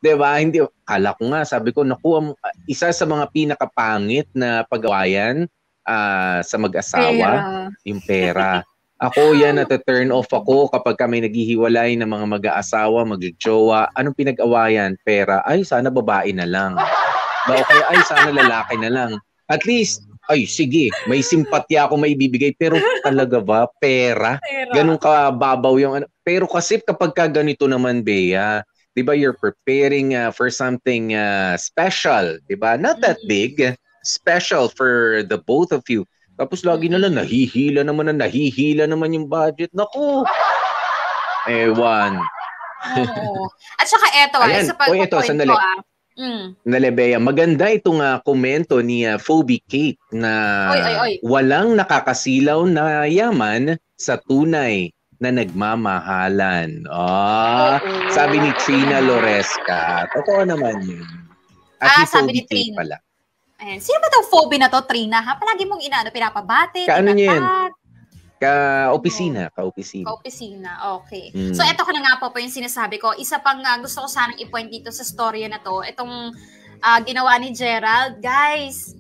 Speaker 11: 'Di ba? Hindi akala ko nga, sabi ko, naku, isa sa mga pinakapangit na pag-awayan sa mag-asawa, yung pera. Ako yan, turn off ako kapag kami naghihiwalay ng mga mag-aasawa, mag-jowa. Anong pinag-awayan? Pera. Ay, sana babae na lang. Okay, ay, sana lalaki na lang. At least, ay, sige, may simpatya ako may bibigay. Pero talaga ba? Pera? Ganun ka babaw yung Pero kasi kapag ka ganito naman, Bea, di ba, you're preparing for something special. Di ba? Not that big. Special for the both of you. Tapos lagi na lang, nahihila naman yung budget. Naku! Ewan.
Speaker 3: Oo. At saka eto, isa pa point ko
Speaker 11: sandali. Sandali, Bea. Maganda itong komento ni Phoebe Kate na walang nakakasilaw na yaman sa tunay na nagmamahalan. Sabi ni Trina Loresca. Totoo naman yun. At
Speaker 3: sabi ni
Speaker 11: Kate
Speaker 3: Trina.
Speaker 11: pala.
Speaker 3: Ayan. Sino ba itong Phoebe na to, Trina? Palagi mong pinapabate,
Speaker 11: Kaano niya yan?
Speaker 3: tinatag.
Speaker 11: Ka-opisina.
Speaker 3: Ka-opisina, okay. So, eto ko na nga po yung sinasabi ko. Isa pang gusto ko sanang i-point dito sa storya na to. Itong ginawa ni Gerald. Guys,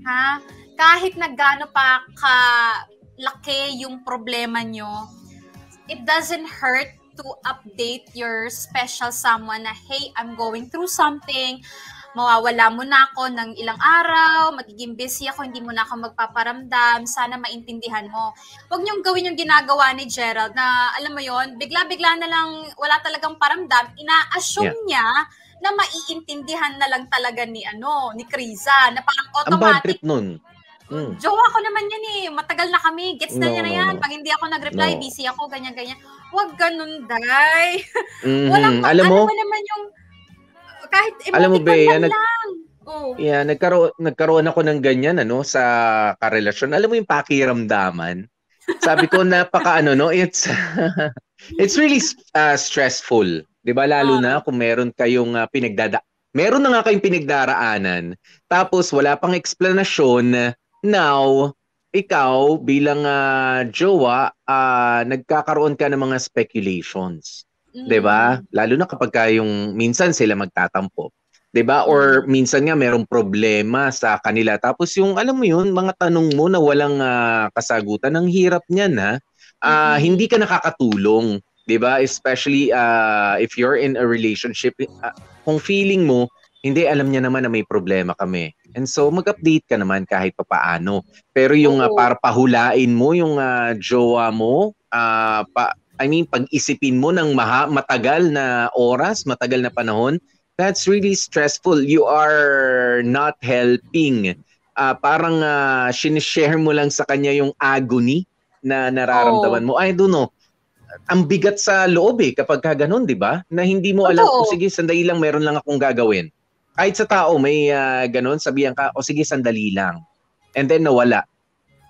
Speaker 3: kahit na gaano pa kalaki yung problema nyo, it doesn't hurt to update your special someone na, hey, I'm going through something. Mawawala mo na ako ng ilang araw, magiging busy ako, hindi mo na ako magpaparamdam, sana maintindihan mo. Huwag niyong gawin yung ginagawa ni Gerald na, alam mo yon, bigla-bigla na lang wala talagang paramdam, ina-assume niya na maiintindihan na lang talaga ni Krisa, na parang automatic.
Speaker 11: Ang bad trip nun.
Speaker 3: Jowa ko naman yan matagal na kami, gets na niya na yan. Pag hindi ako nag-reply, busy ako, ganyan-ganyan. Huwag ganun, day. Walang,
Speaker 11: alam mo,
Speaker 3: naman yung kahit
Speaker 11: alam mo, Bea,
Speaker 3: lang.
Speaker 11: Yeah, nagkaroon ako ng ganyan sa karelasyon. Alam mo yung pakiramdaman? Sabi ko, it's really stressful. 'Di ba? Lalo na kung meron kayong meron na nga kayong pinagdaraanan. Tapos wala pang explanation. Now, ikaw bilang jowa, nagkakaroon ka ng mga speculations. 'Di ba? Lalo na kapag yung minsan sila magtatampo. 'Di ba? Or minsan nga merong problema sa kanila. Tapos yung alam mo yun, mga tanong mo na walang kasagutan, ang hirap niyan hindi ka nakakatulong, 'di ba? Especially if you're in a relationship, kung feeling mo hindi alam niya naman na may problema kami. And so mag-update ka naman kahit papaano. Pero yung para pahulain mo yung jowa mo, pag-isipin mo ng matagal na oras, matagal na panahon, That's really stressful. You are not helping. Parang sinishare mo lang sa kanya yung agony na nararamdaman mo. I don't know. Ang bigat sa loob kapag ganun, di ba? Na hindi mo alam, sige, sandali lang, meron lang akong gagawin. Kahit sa tao, may ganun, sabihan ka, sige, sandali lang. And then nawala.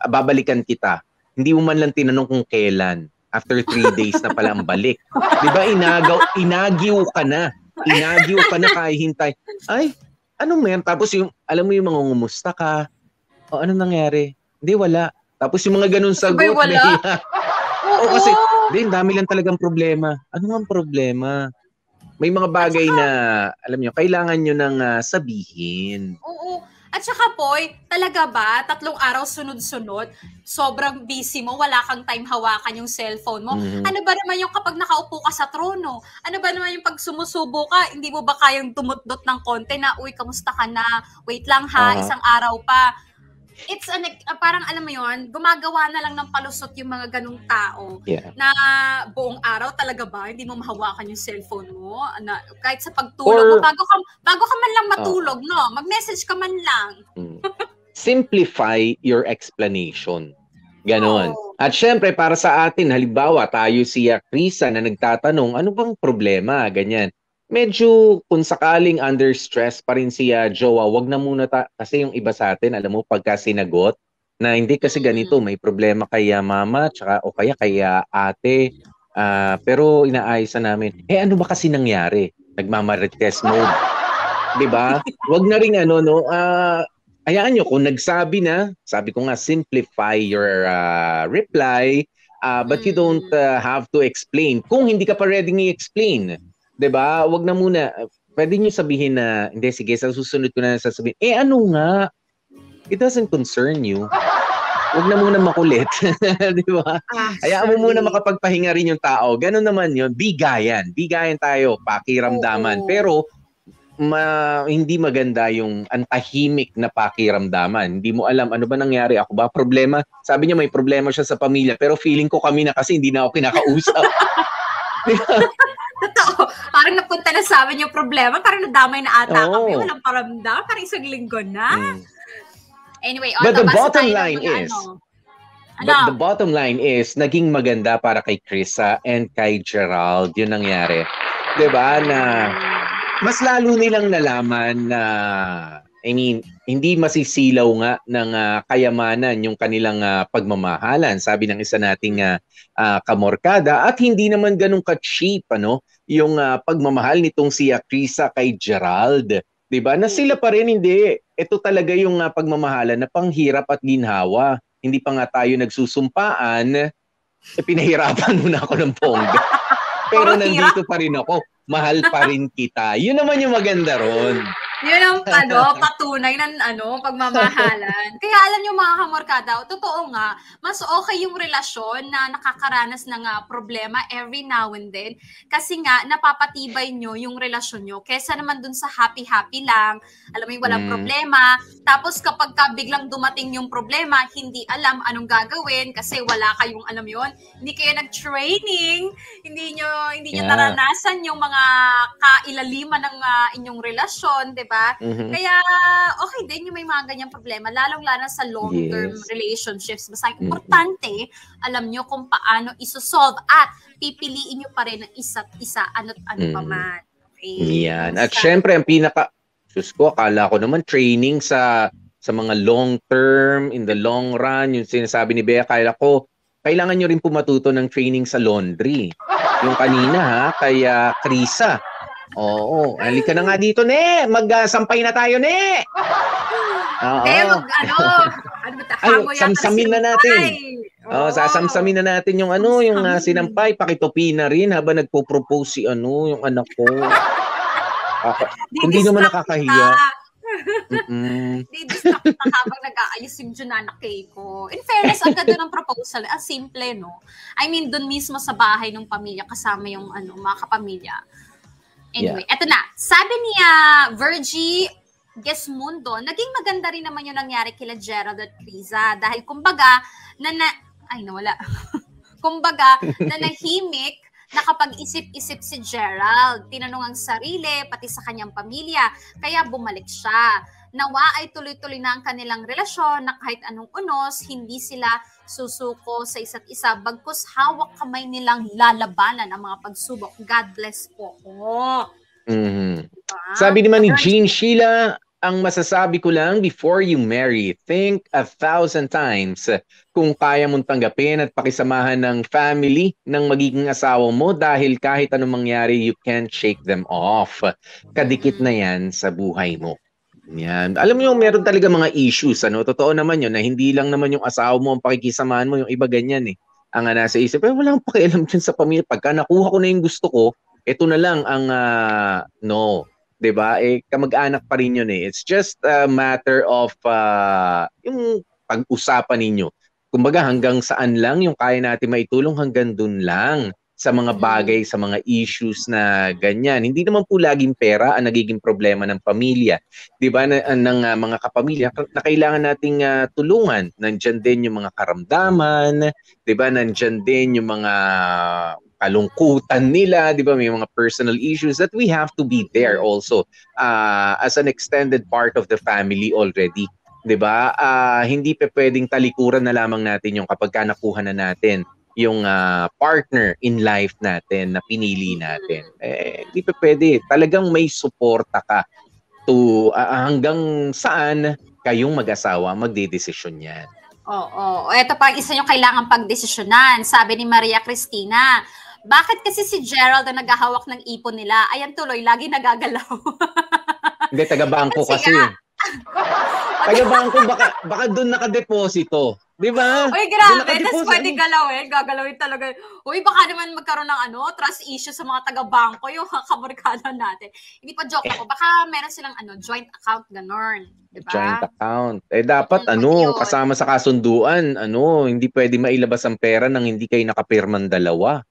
Speaker 11: Babalikan kita. Hindi mo man lang tinanong kung kailan. After 3 days na pala ang balik. Di ba, inagiw ka na. Inagiw ka na kaya hintay. Ay, ano man? Tapos yung, alam mo yung mga ngumusta ka. O, ano nangyari? Hindi, wala. Tapos yung mga ganun sagot.
Speaker 3: Sabay wala?
Speaker 11: Kasi, dami lang talagang problema. Ano nga problema? May mga bagay na, alam nyo, kailangan nyo nang sabihin.
Speaker 3: Oo. At saka, Poy, talaga ba, 3 araw sunod-sunod, sobrang busy mo, wala kang time hawakan yung cellphone mo? Ano ba naman yung kapag nakaupo ka sa trono? Ano ba naman yung pag sumusubo ka, hindi mo ba kayang tumutdot ng konti na, uy, kamusta ka na? Wait lang ha, isang araw pa. It's parang alam mo yon, gumagawa na lang ng palusot yung mga ganung tao na buong araw talaga ba hindi mo mahawakan yung cellphone mo na kahit sa pagtulog mo bago ka man lang matulog, no, mag-message ka man lang.
Speaker 11: Simplify your explanation. Ganon. At syempre para sa atin, halimbawa tayo si Krisa na nagtatanong, ano bang problema? Ganyan. Medyo kung sakaling under stress pa rin si Jowa, wag na muna kasi yung iba sa atin, alam mo, pagka sinagot, na hindi kasi ganito, may problema kay mama, tsaka, o kaya kay ate, pero inaayos na namin. Ano ba kasi nangyari? Nagmamarites mode. Diba? Wag na rin hayaan nyo, kung nagsabi na, sabi ko nga, simplify your reply, but you don't have to explain. Kung hindi ka pa ready i-explain, diba? Wag na muna. Pwede nyo sabihin na, hindi, sige, sa susunod ko na sasabihin, ano nga? It doesn't concern you. Wag na muna makulit. Diba? Hayaan mo muna makapagpahinga rin yung tao. Ganun naman yun. Bigayan. Bigayan tayo. Pakiramdaman. Pero, hindi maganda yung antahimik na pakiramdaman. Hindi mo alam, ano ba nangyari? Ako ba problema? Sabi niya may problema siya sa pamilya. Pero feeling ko kami na kasi hindi na ako kinakausap.
Speaker 3: Totoo. Parang napunta na sa amin yung problema. Parang nadamay na ata kami. Walang paramdam. Parang isang linggo na. Anyway,
Speaker 11: but the bottom line is, the bottom line is, naging maganda para kay Krisa and kay Gerald. Yun nangyari. Diba? Na mas lalo nilang nalaman na, hindi masisilaw nga ng kayamanan yung kanilang pagmamahalan. Sabi ng isa nating kamorkada, at hindi naman ganun ka-cheap, yung pagmamahal nitong si Krisa kay Gerald. Diba? Na sila pa rin hindi. Ito talaga yung pagmamahalan na panghirap at ginhawa. Hindi pa nga tayo nagsusumpaan, pinahirapan muna ako ng bongga. Pero nandito pa rin ako. Mahal pa rin kita. Yun naman yung maganda ron.
Speaker 3: Yun ang patunay ng pagmamahalan. Kaya alam niyo mga kamorkada, totoo nga, mas okay yung relasyon na nakakaranas ng problema every now and then. Kasi nga, napapatibay nyo yung relasyon nyo. Kesa naman dun sa happy-happy lang, alam mo yung walang problema. Tapos kapag biglang dumating yung problema, hindi alam anong gagawin kasi wala kayong, alam yun, hindi kayo nag-training, hindi nyo naranasan yung mga kailaliman ng inyong relasyon, diba? Kaya okay din yung may mga ganyang problema, lalong-lalo sa long-term relationships. Basta importante, alam nyo kung paano isosolve at pipiliin nyo pa rin ang isa't isa, ano't ano pa man. Okay?
Speaker 11: Yan. At syempre, ang Diyos ko, akala ko naman training sa mga long-term, in the long run, yung sinasabi ni Bea, kaya ko, kailangan nyo rin pumatuto ng training sa laundry. Yung kanina kay Krisa. Oo, halika na nga dito, ne. Magsampay na tayo, ne. Samsamin na natin. Sasamsamin na natin yung yung sinampay, pakitupi na rin habang nagpo-propose si yung anak ko. Hindi naman nakakahiya.
Speaker 3: Di-distract na habang nag-aayos yung Junana Keiko. In fairness, ang ganda ng proposal. Ang simple, no? I mean, dun mismo sa bahay ng pamilya, kasama yung mga kapamilya. Anyway, eto na. Sabi niya, Virgie Gesmundo, naging maganda rin naman yung nangyari kila Gerald at Krisa. Dahil kumbaga, kumbaga, nanahimik nakapag-isip-isip si Gerald. Tinanong ang sarili, pati sa kanyang pamilya, kaya bumalik siya. Nawa ay tuloy-tuloy na ang kanilang relasyon na kahit anong unos, hindi sila susuko sa isa't isa. Bagkus hawak kamay nilang lalabanan ang mga pagsubok. God bless po. Diba?
Speaker 11: Sabi naman ni Jean Sheila, ang masasabi ko lang, before you marry, think 1,000 times kung kaya mong tanggapin at pakisamahan ng family ng magiging asawa mo dahil kahit anong mangyari, you can't shake them off. Kadikit na yan sa buhay mo. Yan. Alam mo yung meron talaga mga issues, ano? Totoo naman yun na hindi lang naman yung asawa mo ang pakikisamahan mo, yung iba ganyan eh. Ang nasa isip, wala akong pakialam dyan sa pamilya. Pagka nakuha ko na yung gusto ko, ito na lang ang no. 'Di ba? Kamag-anak pa rin yun eh. It's just a matter of yung pag-usapan ninyo. Kumbaga hanggang saan lang yung kaya natin maitulong, hanggang dun lang sa mga bagay, sa mga issues na ganyan. Hindi naman po laging pera ang nagiging problema ng pamilya. 'Di ba? Ng mga kapamilya na kailangan nating tulungan. Nandiyan din yung mga karamdaman, 'di ba? Nandiyan din yung mga kalungkutan nila, 'di ba? May mga personal issues that we have to be there also as an extended part of the family already. 'Di ba? Hindi pa pwedeng talikuran na lamang natin yung kapag nakuha na natin yung partner in life natin na pinili natin. Hindi pa pwede. Talagang may suporta ka to hanggang saan kayong mag-asawa magdedesisyon yan.
Speaker 3: Oo. Ito pa isa yung kailangan pagdesisyonan. Sabi ni Maria Cristina, bakit kasi si Gerald ang naghahawak ng ipon nila? Ayan tuloy, lagi nagagalaw.
Speaker 11: Hindi, taga-bangko kasi. Taga-bangko, baka doon nakadeposito. Di ba?
Speaker 3: Uy, grabe. Tapos pwede galawin. Gagalawin talaga. Uy, baka naman magkaroon ng trust issue sa mga taga-bangko, yung kabarkada natin. Hindi pa joke ako. Baka meron silang joint account, ganon. Diba?
Speaker 11: Joint account. Dapat kasama sa kasunduan, hindi pwede mailabas ang pera nang hindi kayo nakapirman dalawa.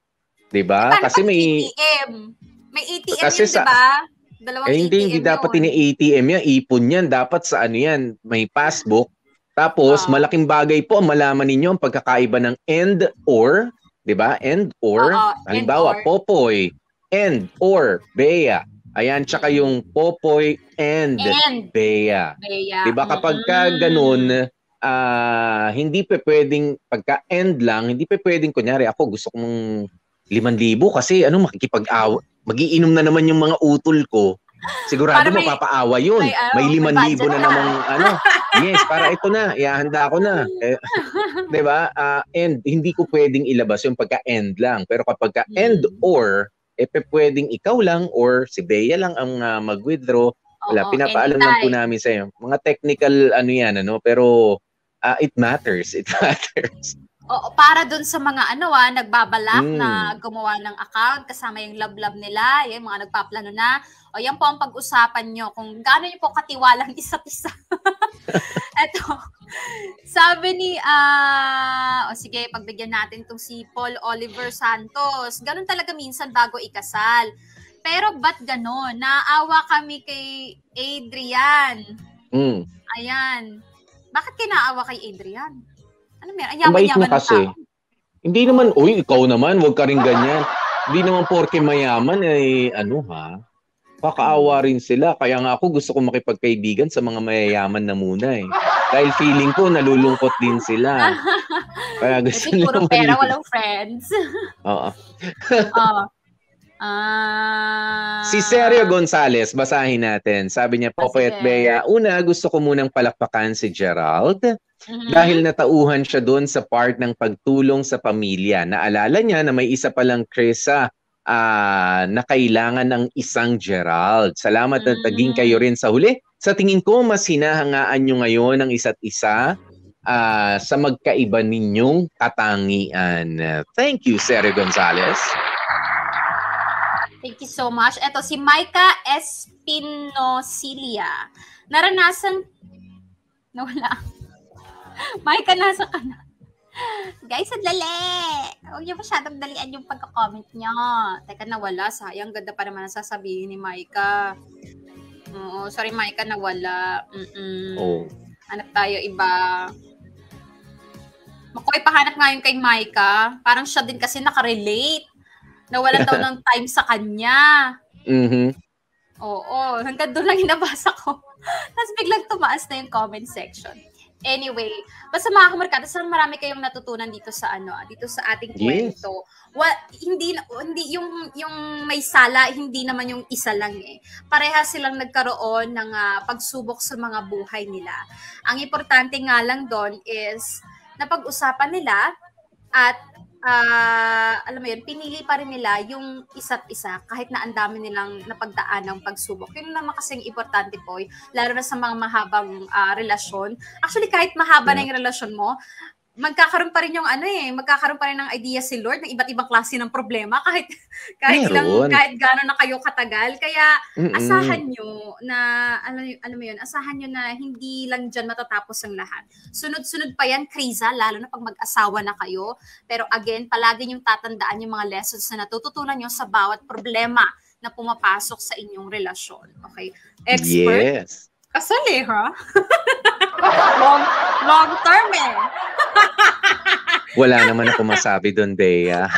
Speaker 11: Diba? Kasi may
Speaker 3: ATM. May ATM yun, diba? Dalawang
Speaker 11: hindi dapat ini-ATM yan. Ipon yan. Dapat sa yan, may passbook. Tapos, malaking bagay po ang malaman ninyo ang pagkakaiba ng and or, di ba? And or, halimbawa, Popoy, and or, Bea. Ayan, tsaka yung Popoy and Bea. Di ba? Kapag ka ganun, hindi pa pwedeng, pagka end lang, hindi pa pwedeng, kunyari, ako gusto kong 5,000 kasi makikipag-awa. Magiinom na naman yung mga utol ko. Sigurado mapapaawa yun. May 5,000 na namang yes, para ito na. Ihahanda ko na. Diba? And hindi ko pwedeng ilabas yung pagka-end lang. Pero kapag ka-end or, pwedeng ikaw lang or si Bea lang ang mag-withdraw. Wala, pinapaalam lang po namin sa iyo. Mga technical pero it matters. It matters.
Speaker 3: Oo, para dun sa mga nagbabalak na gumawa ng account kasama yung love nila, yung mga nagpaplano na. O yan po ang pag-usapan nyo kung gaano nyo po katiwalang isa't isa. Eto, sabi ni, sige, pagbigyan natin itong si Paul Oliver Santos. Ganun talaga minsan bago ikasal. Pero ba't ganon? Naawa kami kay Adrian. Ayan. Bakit kayo naawa kay Adrian? Ano meron?
Speaker 11: Mabait na kasi. Hindi naman, ikaw naman, huwag ka rin ganyan. Hindi naman porke mayaman, kakaawa rin sila. Kaya nga ako gusto ko makipagkaibigan sa mga mayayaman na muna eh. Dahil feeling ko, nalulungkot din sila. Kaya gusto nila
Speaker 3: puro pera, walang friends.
Speaker 11: Oo. Si Sergio Gonzalez, basahin natin. Sabi niya, Popoy at Bea, una, gusto ko munang palakpakan si Gerald. Dahil natauhan siya doon sa part ng pagtulong sa pamilya. Naalala niya na may isa palang Krisa na kailangan ng isang Gerald. Salamat na taging kayo rin sa huli. Sa tingin ko, mas hinahangaan nyo ngayon ang isa't isa sa magkaiba ninyong katangian. Thank you, Sergio Gonzalez.
Speaker 3: Thank you so much. Ito, si Micah Espinosilia. Nawala. Micah, nasa ka na. Guys, sadali. Huwag niyo masyadong dalian yung pagka-comment niyo. Teka, nawala. Sayang, ganda pa naman sasabihin ni Micah. Oo, sorry Micah, nawala. Hanap tayo iba. Makoy, pahanap ngayon kay Micah. Parang siya din kasi nakarelate. Nawalan daw ng time sa kanya.
Speaker 11: Mhm.
Speaker 3: Oo, hanggang doon lang inabasa ko. Tapos biglang tumaas na yung comment section. Anyway, basta mga kamarkada, sana marami kayong natutunan dito sa dito sa ating
Speaker 11: Yes.
Speaker 3: kwento. Hindi yung may sala, hindi naman yung isa lang eh. Pareha silang nagkaroon ng pagsubok sa mga buhay nila. Ang importante nga lang doon is napag-usapan nila at alam mo yun, pinili pa rin nila yung isa't isa kahit na ang dami nilang napagdaan ng pagsubok. Yun naman kasing importante po, lalo na sa mga mahabang relasyon. Actually, kahit mahaba na yung relasyon mo, magkakaroon pa rin magkakaroon pa rin ng idea si Lord ng iba't ibang klase ng problema kahit gaano na kayo katagal. Kaya asahan nyo na alam mo yun, asahan nyo na hindi lang dyan matatapos ang lahat. Sunod-sunod pa yan, Kriza, lalo na pag mag-asawa na kayo. Pero again, palagi nyong tatandaan yung mga lessons na natututunan nyo sa bawat problema na pumapasok sa inyong relasyon. Okay? Expert?
Speaker 11: Yes.
Speaker 3: Kasal ha? long term eh.
Speaker 11: Wala naman ako masabi doon, Bea.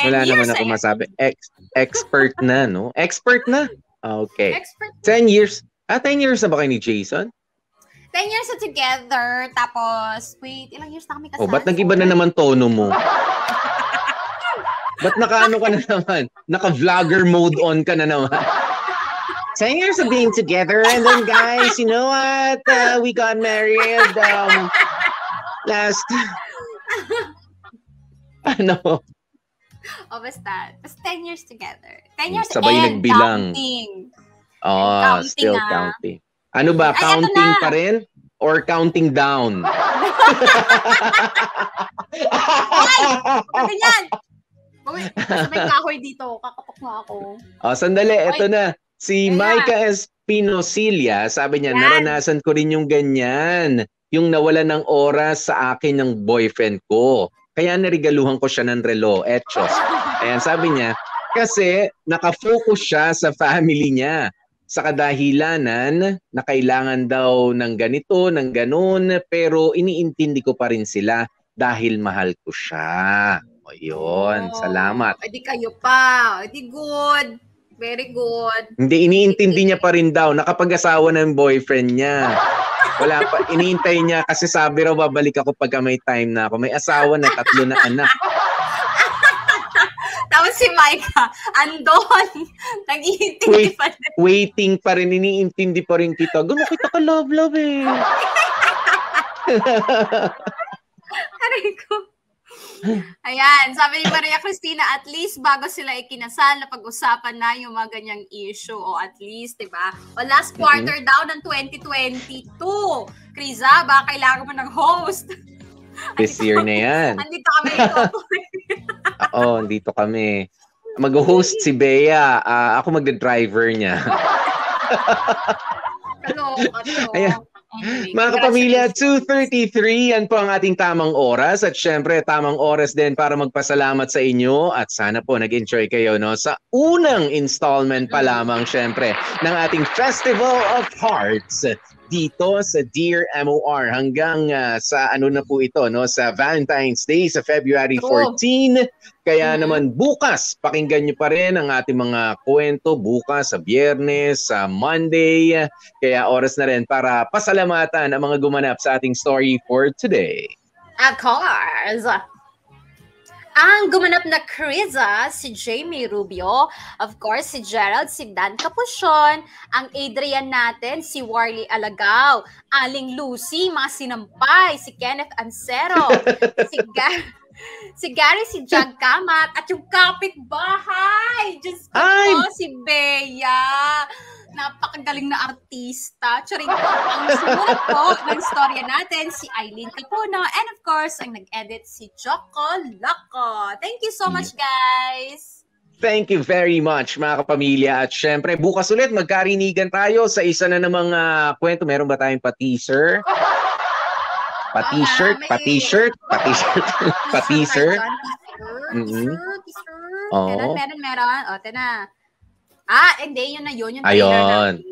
Speaker 11: Wala naman ako masabi. Expert na, no? Expert na? Okay.
Speaker 3: Expert.
Speaker 11: 10 years. 10 years na ba kayo ni Jason?
Speaker 3: 10 years na together. Tapos, wait, ilang years na kami kasal?
Speaker 11: Ba't nag-iba na naman tono mo? Ba't naka-ano ka na naman? Naka-vlogger mode on ka na naman? 10 years of being together, and then guys, you know what? We got married last...
Speaker 3: Basta 10 years together. 10 years
Speaker 11: sabay
Speaker 3: and
Speaker 11: nagbilang.
Speaker 3: Counting.
Speaker 11: Still counting. Ano ba? Counting pa rin? Or counting down?
Speaker 3: Sabi yan! May kahoy dito. Kakatok na ako.
Speaker 11: Sandali. Ito na. Si Micah Espinosilia, sabi niya, naranasan ko rin yung ganyan. Yung nawala ng oras sa akin ng boyfriend ko. Kaya narigaluhan ko siya ng relo, etchos. Ayan, sabi niya, kasi nakafocus siya sa family niya. Sa kadahilanan na kailangan daw ng ganito, ng ganun, pero iniintindi ko pa rin sila dahil mahal ko siya. O yun, salamat.
Speaker 3: Di kayo pa. Di good. Very good.
Speaker 11: Hindi, iniintindi niya pa rin daw. Nakapag-asawa ng boyfriend niya. Wala pa, iniintay niya kasi sabi raw babalik ako pagka may time na ako. May asawa na, 3 na anak.
Speaker 3: Tapos si Micah, andon. Nag-iintindi pa rin.
Speaker 11: Waiting pa rin, iniintindi pa rin kita. Gano'n kita ka love eh.
Speaker 3: Aray ko. Ayan, sabi ni Maria Cristina, at least bago sila ikinasal, napag-usapan na yung mga ganyang issue. O at least, diba? O last quarter daw ng 2022. Kriza, baka kailangan mo ng host.
Speaker 11: This year na yan.
Speaker 3: Andito kami ito.
Speaker 11: Oo, andito kami. Mag-host si Bea. Ako magda-driver niya. Ayan. Mga kapamilya, 2:33, yan po ang ating tamang oras. At syempre, tamang oras din para magpasalamat sa inyo. At sana po nag-enjoy kayo sa unang installment pa lamang syempre ng ating Festival of Hearts dito sa Dear MOR hanggang sa na po ito, sa Valentine's Day sa February 14. Kaya naman bukas, pakinggan nyo pa rin ang ating mga kwento bukas sa Biyernes, sa Monday. Kaya oras na rin para pasalamatan ang mga gumanap sa ating story for today.
Speaker 3: Of course! Ang gumanap na Kriza, si Jamie Rubio, of course, si Gerald, si Dan Capuchon, ang Adrian natin, si Warley Alagaw, Aling Lucy, mga sinampay, si Kenneth Ansero, si Gary, si Jag Kamat, at yung kapitbahay, Diyos ko po, si Bea. Napakagaling na artista. Charing, ang sumunod po ng storya natin, si Eileen Capuno, and of course, ang nag-edit si Choco Loco. Thank you so much, guys!
Speaker 11: Thank you very much, mga kapamilya. At syempre, bukas ulit, magkarinigan tayo sa isa na namang kwento. Meron ba tayong pa-teaser? Pa-t-shirt? Pa-t-shirt? Pa-t-shirt? Pa-teaser?
Speaker 3: Meron. O, tena. Hindi, yun na yun. Yung
Speaker 11: ayun.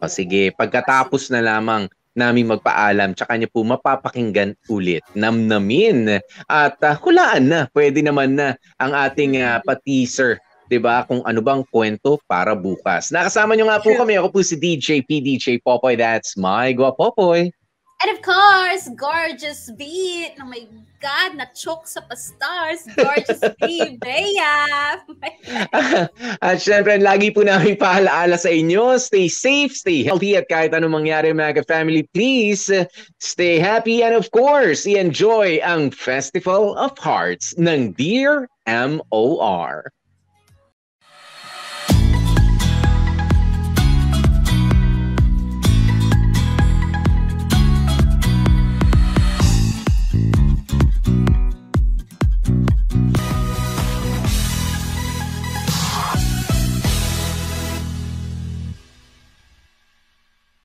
Speaker 11: O sige, pagkatapos na lamang namin magpaalam, tsaka niyo po mapapakinggan ulit. Namnamin at hulaan na, pwede naman na ang ating pa-teaser, 'di ba? Kung ano bang kwento para bukas. Nakasama niyo nga po kami, ako po si DJ PDJ Popoy, that's my Guapopoy.
Speaker 3: And of course, gorgeous beat. Oh my God, na-choke sa pa-stars. Gorgeous beat, Bea.
Speaker 11: At syempre, lagi po namin paalaala sa inyo, stay safe, stay healthy, at kahit anong mangyari, Mega Family, please stay happy, and of course, i-enjoy ang Festival of Hearts ng Dear MOR.